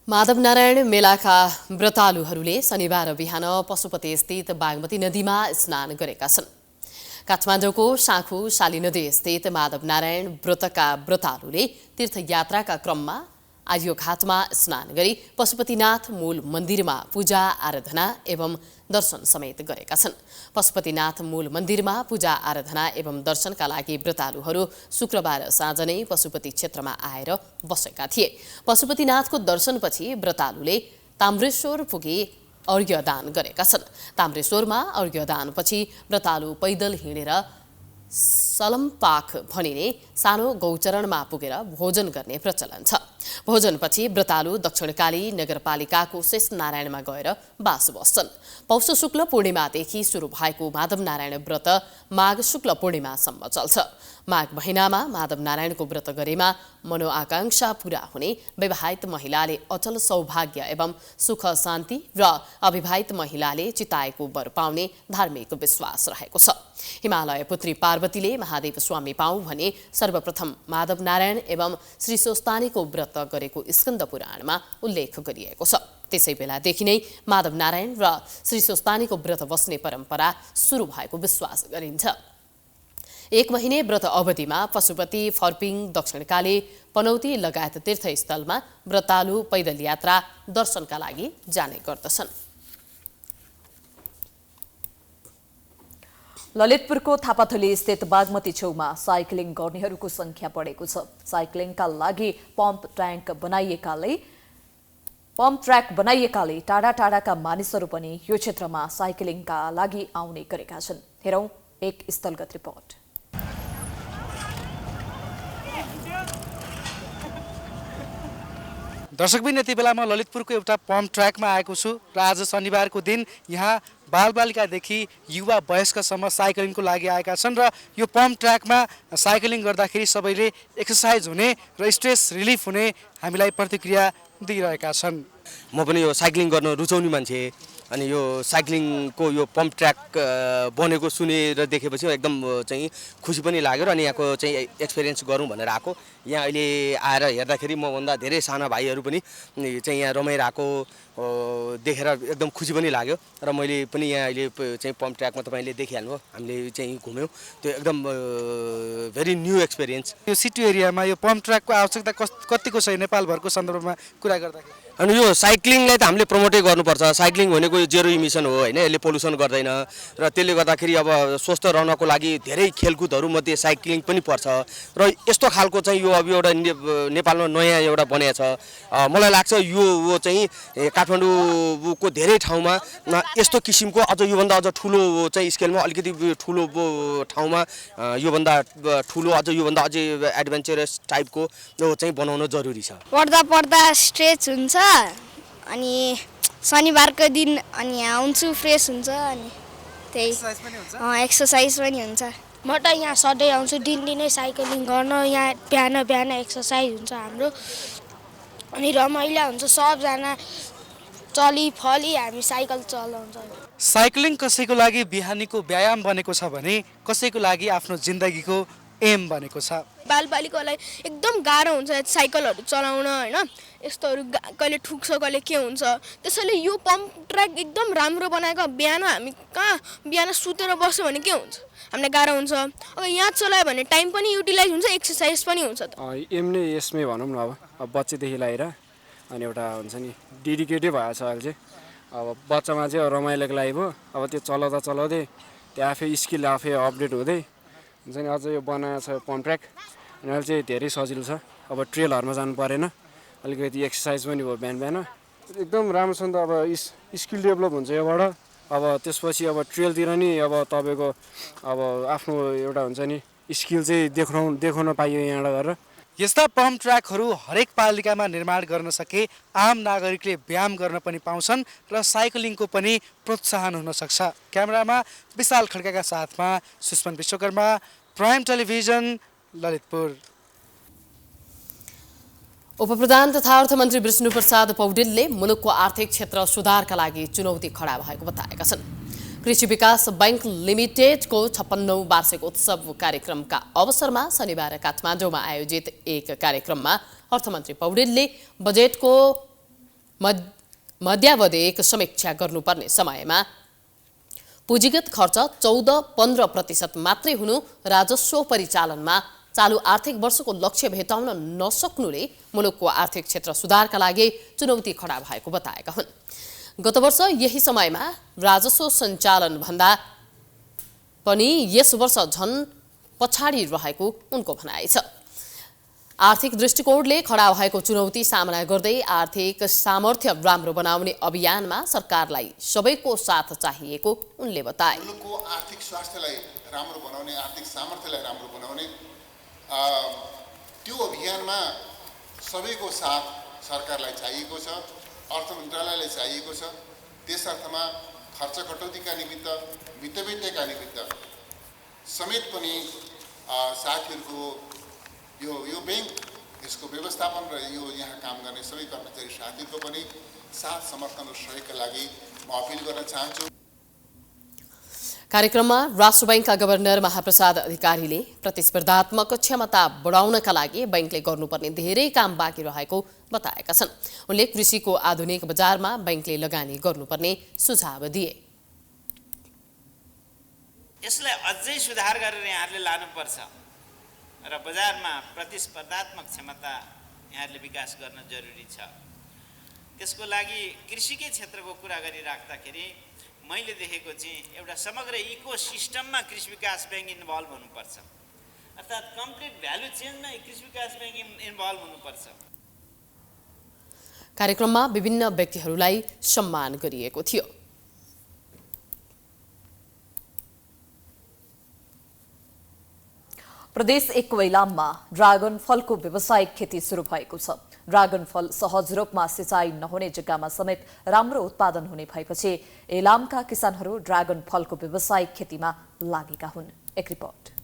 माधवनारायण मेलाका व्रतालुहरूले शनिबार बिहान पशुपति स्थित बागमती नदीमा स्नान गरेका छन्। काठमाडौँको साँखु शाली नदी स्थित माधवनारायण व्रतका व्रतालुले तीर्थयात्राका क्रममा आज यो घाटमा स्नान गरी पशुपतिनाथ मूल मन्दिरमा पूजा आराधना एवं दर्शन समेत गरेका छन्। पशुपतिनाथ मूल मन्दिरमा पूजा आराधना एवं दर्शनका लागि व्रतालुहरू शुक्रबार साँझ नै पशुपति क्षेत्रमा आएर बसेका थिए। पशुपतिनाथको दर्शनपछि व्रतालुले ताम्रेश्वर पुगी अर्घ्यदान गरेका छन्। ताम्रेश्वरमा अर्घ्यदानपछि व्रतालु पैदल हिँडेर सलमपाख भनिने सानो गौचरणमा पुगेर भोजन गर्ने प्रचलन छ। भोजनपछि व्रतालु दक्षिणकाली नगरपालिकाको शेषनारायणमा गएर बास बस्छन्। पौष शुक्ल पूर्णिमादेखि सुरु भएको माधवनारायण व्रत माघ शुक्ल पूर्णिमासम्म चल्छ। माघ महिनामा माधवनारायणको व्रत गरेमा मनोआकांक्षा पूरा हुने, विवाहित महिलाले अचल सौभाग्य एवं सुख शान्ति र अविवाहित महिलाले चिताएको वर पाउने धार्मिक विश्वास रहेको छ। हिमालय पुत्री पार्वतीले महादेव स्वामी पाऊँ भने सर्वप्रथम माधवनारायण एवं श्री स्वस्तानीको व्रत गरेको स्कन्द पुराणमा उल्लेख गरिएको छ। त्यसै बेलादेखि नै माधवनारायण र श्री स्वस्तानीको व्रत बस्ने परम्परा सुरु भएको विश्वास गरिन्छ। एक महिने व्रत अवधिमा पशुपति, फर्पिङ, दक्षिणकाली, पनौती लगायत तीर्थस्थलमा व्रतालु पैदल यात्रा दर्शनका लागि जाने गर्दछन्। ललितपुरको थापाथली स्थित बागमती छेउमा साइक्लिङ गर्नेहरूको संख्या बढेको छ। साइक्लिङका लागि पम्प ट्र्याक बनाइएकाले टाढा टाढाका मानिसहरू पनि यो क्षेत्रमा साइक्लिङका लागि आउने गरेका छन्। हेरौं एक स्थलगत रिपोर्ट। दर्शकबिन, यति बेला म ललितपुरको एउटा पम्प ट्र्याकमा आएको छु र आज शनिबारको दिन यहाँ बालबालिकादेखि युवा वयस्कसम्म साइक्लिङको लागि आएका छन् र यो पम्प ट्र्याकमा साइक्लिङ गर्दाखेरि सबैले एक्सर्साइज हुने र स्ट्रेस रिलिफ हुने हामीलाई प्रतिक्रिया दिइरहेका छन्। म पनि यो साइक्लिङ गर्न रुचाउने मान्छे, अनि यो साइक्लिङको यो पम्प ट्र्याक बनेको सुनेर देखेपछि एकदम चाहिँ खुसी पनि लाग्यो र अनि यहाँको चाहिँ एक्सपिरियन्स गरौँ भनेर आएको। यहाँ अहिले आएर हेर्दाखेरि मभन्दा धेरै साना भाइहरू पनि चाहिँ यहाँ रमाइरहेको देखेर एकदम खुसी पनि लाग्यो र मैले पनि यहाँ अहिले चाहिँ पम्प ट्र्याकमा तपाईँले देखिहाल्नुभयो, हामीले चाहिँ घुम्यौँ, त्यो एकदम भेरी न्यू एक्सपिरियन्स। यो सिटी एरियामा यो पम्प ट्र्याकको आवश्यकता कतिको छ नेपालभरको सन्दर्भमा कुरा गर्दाखेरि? अनि यो साइक्लिङलाई त हामीले प्रमोटै गर्नुपर्छ। साइक्लिङ भनेको जेरो इमिसन हो होइन, यसले पोल्युसन गर्दैन र त्यसले गर्दाखेरि अब स्वस्थ रहनको लागि धेरै खेलकुदहरू मध्ये साइक्लिङ पनि पर्छ र यस्तो खालको चाहिँ यो अब एउटा नेपालमा नयाँ एउटा बनेको छ। मलाई लाग्छ यो चाहिँ काठमाडौँको धेरै ठाउँमा यस्तो किसिमको अझ योभन्दा अझ ठुलो चाहिँ स्केलमा अलिकति ठुलो ठाउँमा योभन्दा ठुलो अझ योभन्दा अझै एडभेन्चरस टाइपको यो चाहिँ बनाउन जरुरी छ। पढ्दा पढ्दा स्ट्रेच हुन्छ अनि शनिबारको दिन अनि यहाँ आउँछु फ्रेस हुन्छ अनि त्यही एक्सर्साइज पनि हुन्छ। म त यहाँ सधैँ आउँछु दिनदिनै साइक्लिङ गर्न। यहाँ बिहान बिहान एक्सर्साइज हुन्छ हाम्रो अनि रमाइलो हुन्छ, सबजना चलिफली हामी साइकल चलाउँछ। साइक्लिङ कसैको लागि बिहानीको व्यायाम बनेको छ भने कसैको लागि आफ्नो जिन्दगीको एम बनेको छ। बालबालिकालाई एकदम गाह्रो हुन्छ साइकलहरू चलाउन होइन, यस्तोहरू कहिले ठुक्छ कहिले के हुन्छ, त्यसैले यो पम्प ट्र्याक एकदम राम्रो बनाएको। बिहान हामी बिहान सुतेर बस्यो भने के हुन्छ, हामीलाई गाह्रो हुन्छ। अब यहाँ चलायो भने टाइम पनि युटिलाइज हुन्छ, एक्सर्साइज पनि हुन्छ। एम नै यसमै भनौँ न, अब बच्चेदेखि लिएर अनि एउटा हुन्छ नि डेडिकेटै भएको छ अहिले चाहिँ। अब बच्चामा चाहिँ रमाइलोको लागि भयो, अब त्यो चलाउँदै त्यो आफै स्किल आफै अपडेट हुँदै हुन्छ नि अझ यो बनाएको छ पम्प ट्र्याक अनि अहिले चाहिँ धेरै सजिलो छ। अब ट्रेलहरूमा जानु परेन, अलिकति एक्सर्साइज पनि भयो बिहान बिहान, एकदम राम्रो छ नि त। अब स्किल डेभलप हुन्छ योबाट। अब त्यसपछि अब ट्रेलतिर नि अब तपाईँको अब आफ्नो एउटा हुन्छ नि स्किल चाहिँ देखाउन पाइयो यहाँबाट गरेर। यस्ता पम्प ट्र्याकहरू हरेक पालिकामा निर्माण गर्न सके आम नागरिकले व्यायाम गर्न पनि पाउँछन् र साइक्लिङको पनि प्रोत्साहन हुन सक्छ। क्यामेरामा विशाल खड्काका साथमा सुष्मन विश्वकर्मा, प्राइम टेलिभिजन, ललितपुर। उपप्रधान तथा अर्थमन्त्री विष्णुप्रसाद पौडेलले मुलुकको आर्थिक क्षेत्र सुधारका लागि चुनौती खडा भएको बताएका छन्। कृषि विकास बैंक लिमिटेडको 56औं वार्षिक उत्सव कार्यक्रमका अवसरमा शनिबार काठमाडौँमा आयोजित एक कार्यक्रममा अर्थमन्त्री पौडेलले बजेटको मध्यावधिक समीक्षा गर्नुपर्ने समयमा पुँजीगत खर्च 14-15% मात्रै हुनु, राजस्व परिचालनमा चालु आर्थिक वर्षको लक्ष्य भेटाउन नसक्नुले मुलुकको आर्थिक क्षेत्र सुधारका लागि चुनौती खडा भएको बताएका हुन्। गत वर्ष यही समयमा राजस्व सञ्चालन भन्दा पनि यस वर्ष झन पछाडि रहेको उनको भनाइ छ। आर्थिक दृष्टिकोणले खडा भएको चुनौती सामना गर्दै आर्थिक सामर्थ्य राम्रो बनाउने अभियानमा सरकारलाई सबैको साथ चाहिएको उनले बताए। मुलुकको आर्थिक स्वास्थ्यलाई राम्रो बनाउने, आर्थिक सामर्थ्यलाई राम्रो बनाउने त्यो अभियानमा सबैको साथ सरकारलाई चाहिएको छ, अर्थ मन्त्रालयलाई चाहिएको छ। त्यस अर्थमा खर्च कटौतीका निमित्त, मितव्ययका निमित्त समेत पनि साथीहरूको यो बैंक, यसको व्यवस्थापन र यो यहाँ काम गर्ने सबै कर्मचारी साथीहरूको पनि साथ समर्थन र सहयोगका लागि म अपिल गर्न चाहन्छु। कार्यक्रममा राष्ट्र बैंकका गभर्नर महाप्रसाद अधिकारीले प्रतिस्पर्धात्मक क्षमता बढाउनका लागि बैंकले गर्नुपर्ने धेरै काम बाँकी रहेको बताएका छन्। उनले कृषिको आधुनिक बजारमा बैंकले लगानी गर्नुपर्ने सुझाव दिए। यसलाई अझै सुधार गरेर यहाँहरूले लानुपर्छ र बजारमा प्रतिस्पर्धात्मक क्षमता यहाँहरूले विकास गर्न जरुरी छ। त्यसको लागि कृषिकै क्षेत्रको कुरा गरिराख्दाखेरि मैले देखेको चाहिँ एउटा समग्र इकोसिस्टममा कृषि विकास बैंक इन्भल्भ हुनुपर्छ, अर्थात् कम्प्लिट भ्यालु चेनमा कृषि विकास बैंक इन्भल्भ हुनुपर्छ। कार्यक्रममा विभिन्न व्यक्तिहरूलाई सम्मान गरिएको थियो। प्रदेश 1 को इलाममा ड्रागन फलको व्यावसायिक खेती सुरु भएको छ। ड्रागन फल सहज रूपमा सिँचाइ नहुने जग्गामा समेत राम्रो उत्पादन हुने भएपछि इलामका किसानहरू ड्रागन फलको व्यावसायिक खेतीमा लागेका हुन्। एक रिपोर्ट।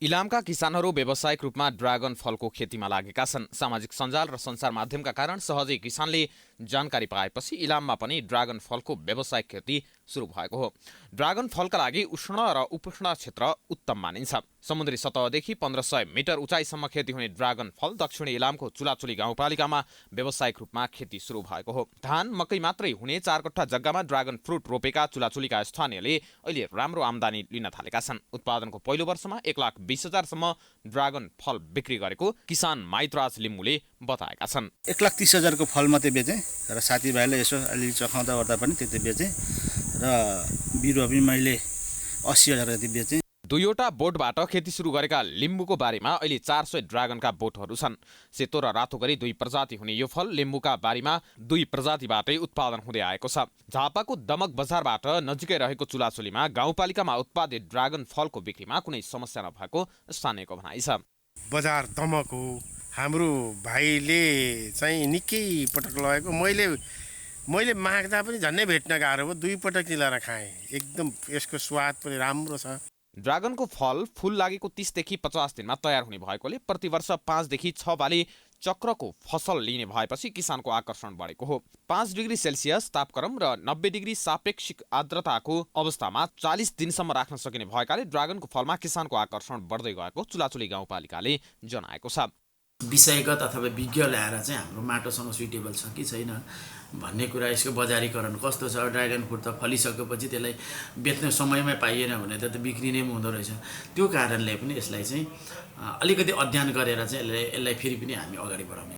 इलामका किसानहरू व्यावसायिक रूपमा ड्रागन फलको खेतीमा लागेका छन्। सामाजिक सञ्जाल र सञ्चार माध्यमका कारण सहजै किसानले जानकारी पाएपछि इलाममा पनि ड्रागन फलको व्यावसायिक खेती सुरु भएको हो। ड्रागन फलका लागि उष्ण र उपोष्ण क्षेत्र उत्तम मानिन्छ। समुद्री सतहदेखि 1500 मिटर उचाइसम्म खेती हुने ड्रागन फल दक्षिणी इलामको चुलाचुली गाउँपालिकामा व्यावसायिक रूपमा खेती सुरु भएको हो। धान मकै मात्रै हुने 4 कट्ठा जग्गामा ड्रागन फ्रुट रोपेका चुलाचुलीका स्थानीयले अहिले राम्रो आम्दानी लिन थालेका छन्। उत्पादनको पहिलो वर्षमा 1,20,000 सम्म ड्रागन फल बिक्री गरेको किसान माइतराज लिम्बुले बताएका छन्। 1,30,000 को फल मात्रै बेचे र साथीभाइलाई यसो अलि चखाउँदा ओर्दा पनि त्यति बेचे र बिरुवा पनि मैले 80,000 जति बेचे। दुईवटा बोटबाट खेती सुरु गरेका लिम्बुको बारीमा अहिले 400 ड्रागनका बोटहरू छन्। सेतो र रातो गरी 2 प्रजाति हुने यो फल लिम्बुका बारीमा 2 प्रजातिबाटै उत्पादन हुँदै आएको छ। झापाको दमक बजारबाट नजिकै रहेको चुलाचुलीमा गाउँपालिकामा उत्पादित ड्रागन फलको बिक्रीमा कुनै समस्या नभएको स्थानीयको भनाइ छ। बजार दमक हो, हाम्रो भाइले चाहिँ निकै पटक लगेको, मैले माग्दा पनि झन्नै भेट्न गाह्रो हो। 2 पटक निलाएर खाएँ, एकदम यसको स्वाद पनि राम्रो छ। ड्रागनको फल लागेको 30 देखि 50 दिनमा तयार हुने भएकोले प्रतिवर्ष 5 देखि 6 बाली चक्रको फसल लिने भएपछि किसानको आकर्षण बढेको हो। 5 डिग्री सेल्सियस तापक्रम र 90 डिग्री सापेक्षिक आर्द्रताको अवस्थामा 40 दिनसम्म राख्न सकिने भएकाले ड्रागनको फलमा किसानको आकर्षण बढ्दै गएको चुलाचुली गाउँपालिकाले जनाएको छ। विषयगत अथवा विज्ञ ल्याएर चाहिँ हाम्रो माटोसँग सुइटेबल छ कि छैन भन्ने कुरा, यसको बजारीकरण कस्तो छ, ड्रागन फ्रुट त फलिसकेपछि त्यसलाई बेच्ने समयमै पाइएन भने त बिक्री नै हुँदो रहेछ। त्यो कारणले पनि यसलाई चाहिँ अलिकति अध्ययन गरेर चाहिँ यसलाई फेरि पनि हामी अगाडि बढाउने।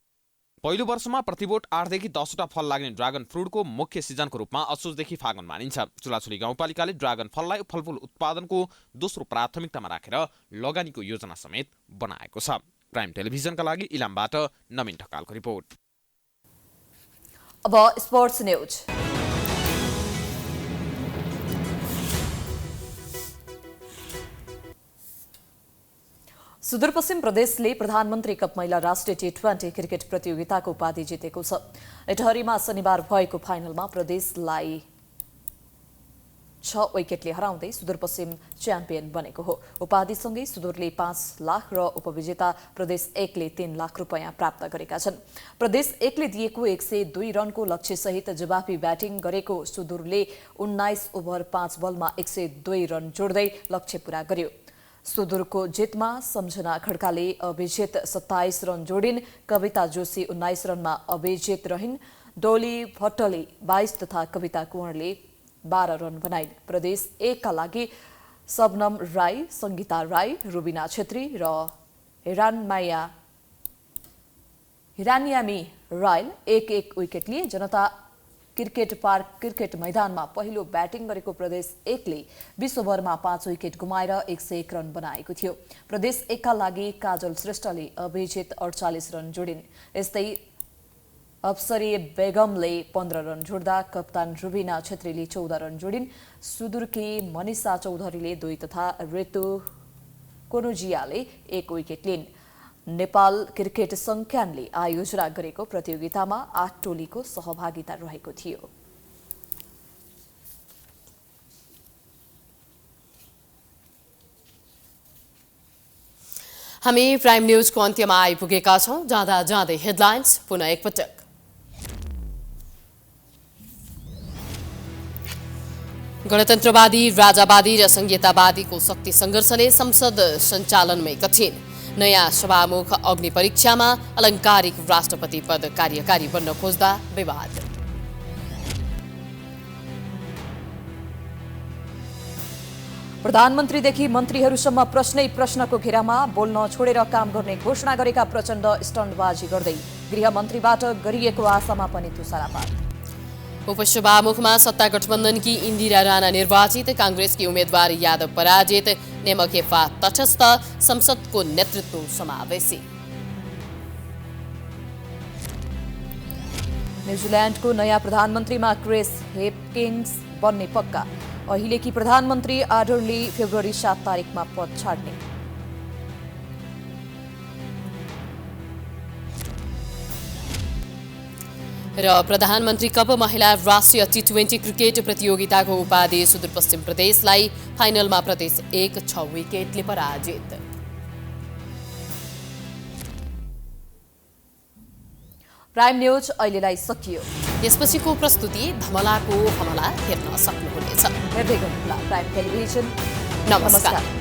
पहिलो वर्षमा प्रतिवोट 8 देखि 10 वटा फल लाग्ने ड्रागन फ्रुटको मुख्य सिजनको रूपमा असोजदेखि फागुन मानिन्छ। चुलाचुली गाउँपालिकाले ड्रागन फललाई फलफुल उत्पादनको दोस्रो प्राथमिकतामा राखेर लगानीको योजना समेत बनाएको छ। प्राइम टेलिभिजनका लागि इलामबाट नवीन ढकालको रिपोर्ट। अब स्पोर्ट्स न्यूज। सुदूरपश्चिम प्रदेशले प्रधानमन्त्री कप महिला राष्ट्रिय T20 क्रिकेट प्रतियोगिताको उपाधि जितेको छ। इटहरीमा शनिबार भएको फाइनलमा प्रदेशलाई 6 विकेटले हराउँदै सुदूरपश्चिम च्याम्पियन बनेको हो। उपाधिसँगै सुदूरले 5 लाख र उपविजेता प्रदेश 1 ले 3 लाख रुपैयाँ प्राप्त गरेका छन्। प्रदेश 1 ले दिएको 102 रनको लक्ष्यसहित जवाफी ब्याटिङ गरेको सुदूरले 19 ओभर 5 बलमा 102 रन जोड्दै लक्ष्य पूरा गर्यो। सुदूरको जितमा सम्झना खड्काले अभिजित 27 रन जोडिन्। कविता जोशी 19 रनमा अभिजित रहिन्। डोली भट्टले 22 तथा कविता कुँवरले 12 रन बनाइन्। प्रदेश 1 का लागि सबनम राई, संगीता राई, रुबिना छेत्री र हिरानियामी रायल 1-1 विकेट लिए। जनता क्रिकेट पार्क क्रिकेट मैदानमा पहिलो ब्याटिङ गरेको प्रदेश 1 ले 20 ओभरमा 5 विकेट गुमाएर 101 रन बनाएको थियो। प्रदेश 1 का लागि काजल श्रेष्ठले अभिजित 48 रन जोडिन्। यस्तै अप्सरी बेगमले 15 रन जोड्दा कप्तान रुबिना छेत्रीले 14 रन जोडिन्। सुदूरकी मनिषा चौधरीले 2 तथा ऋतु कोनुजियाले 1 विकेट लिइन्। नेपाल क्रिकेट संख्यानले आयोजना गरेको प्रतियोगितामा 8 टोलीको सहभागिता रहेको थियो। हामी प्राइम न्यूजको अन्त्यमा आइपुगेका छौं। जाँदा जाँदै हेडलाइन्स पुनः एकपटक। गणतन्त्रवादी, राजावादी र संहितावादीको शक्ति संघर्षले संसद सञ्चालनमै कठिन। नयाँ सभामुख अग्नि परीक्षामा अलङ्कारिक राष्ट्रपति पद कार्यकारी बन्न खोज्दा विवाद। प्रधानमन्त्रीदेखि मन्त्रीहरूसम्म प्रश्नै प्रश्नको घेरामा बोल्न छोडेर काम गर्ने घोषणा गरेका प्रचण्ड स्टन्टबाजी गर्दै गृहमन्त्रीबाट गरिएको आशामा पनि तुषारापात। उपसभामुखमा सत्ता गठबन्धनकी इन्दिरा राणा निर्वाचित, कांग्रेसकी उम्मेद्वार यादव पराजित। नेमकेफा तटस्थ, संसदको नेतृत्व समावेशी। न्युजिल्यान्डको नयाँ प्रधानमन्त्रीमा क्रिस हेपकिन्स बन्ने पक्का। अहिलेकी प्रधानमन्त्री आर्डरली फेब्रुअरी 7 तारिकमा पद छाड्ने। र प्रधानमन्त्री कप महिला राष्ट्रिय T20 क्रिकेट प्रतियोगिताको उपाधि सुदूरपश्चिम प्रदेशलाई, फाइनलमा प्रदेश 1 6 विकेटले पराजित। प्राइम न्यूज अहिलेलाई सकियो। यसपछिको प्रस्तुति धमलाको हमला हेर्न सक्नुहुनेछ। हेर्दै गर्नुहोला प्राइम टेलिभिजन। नमस्कार।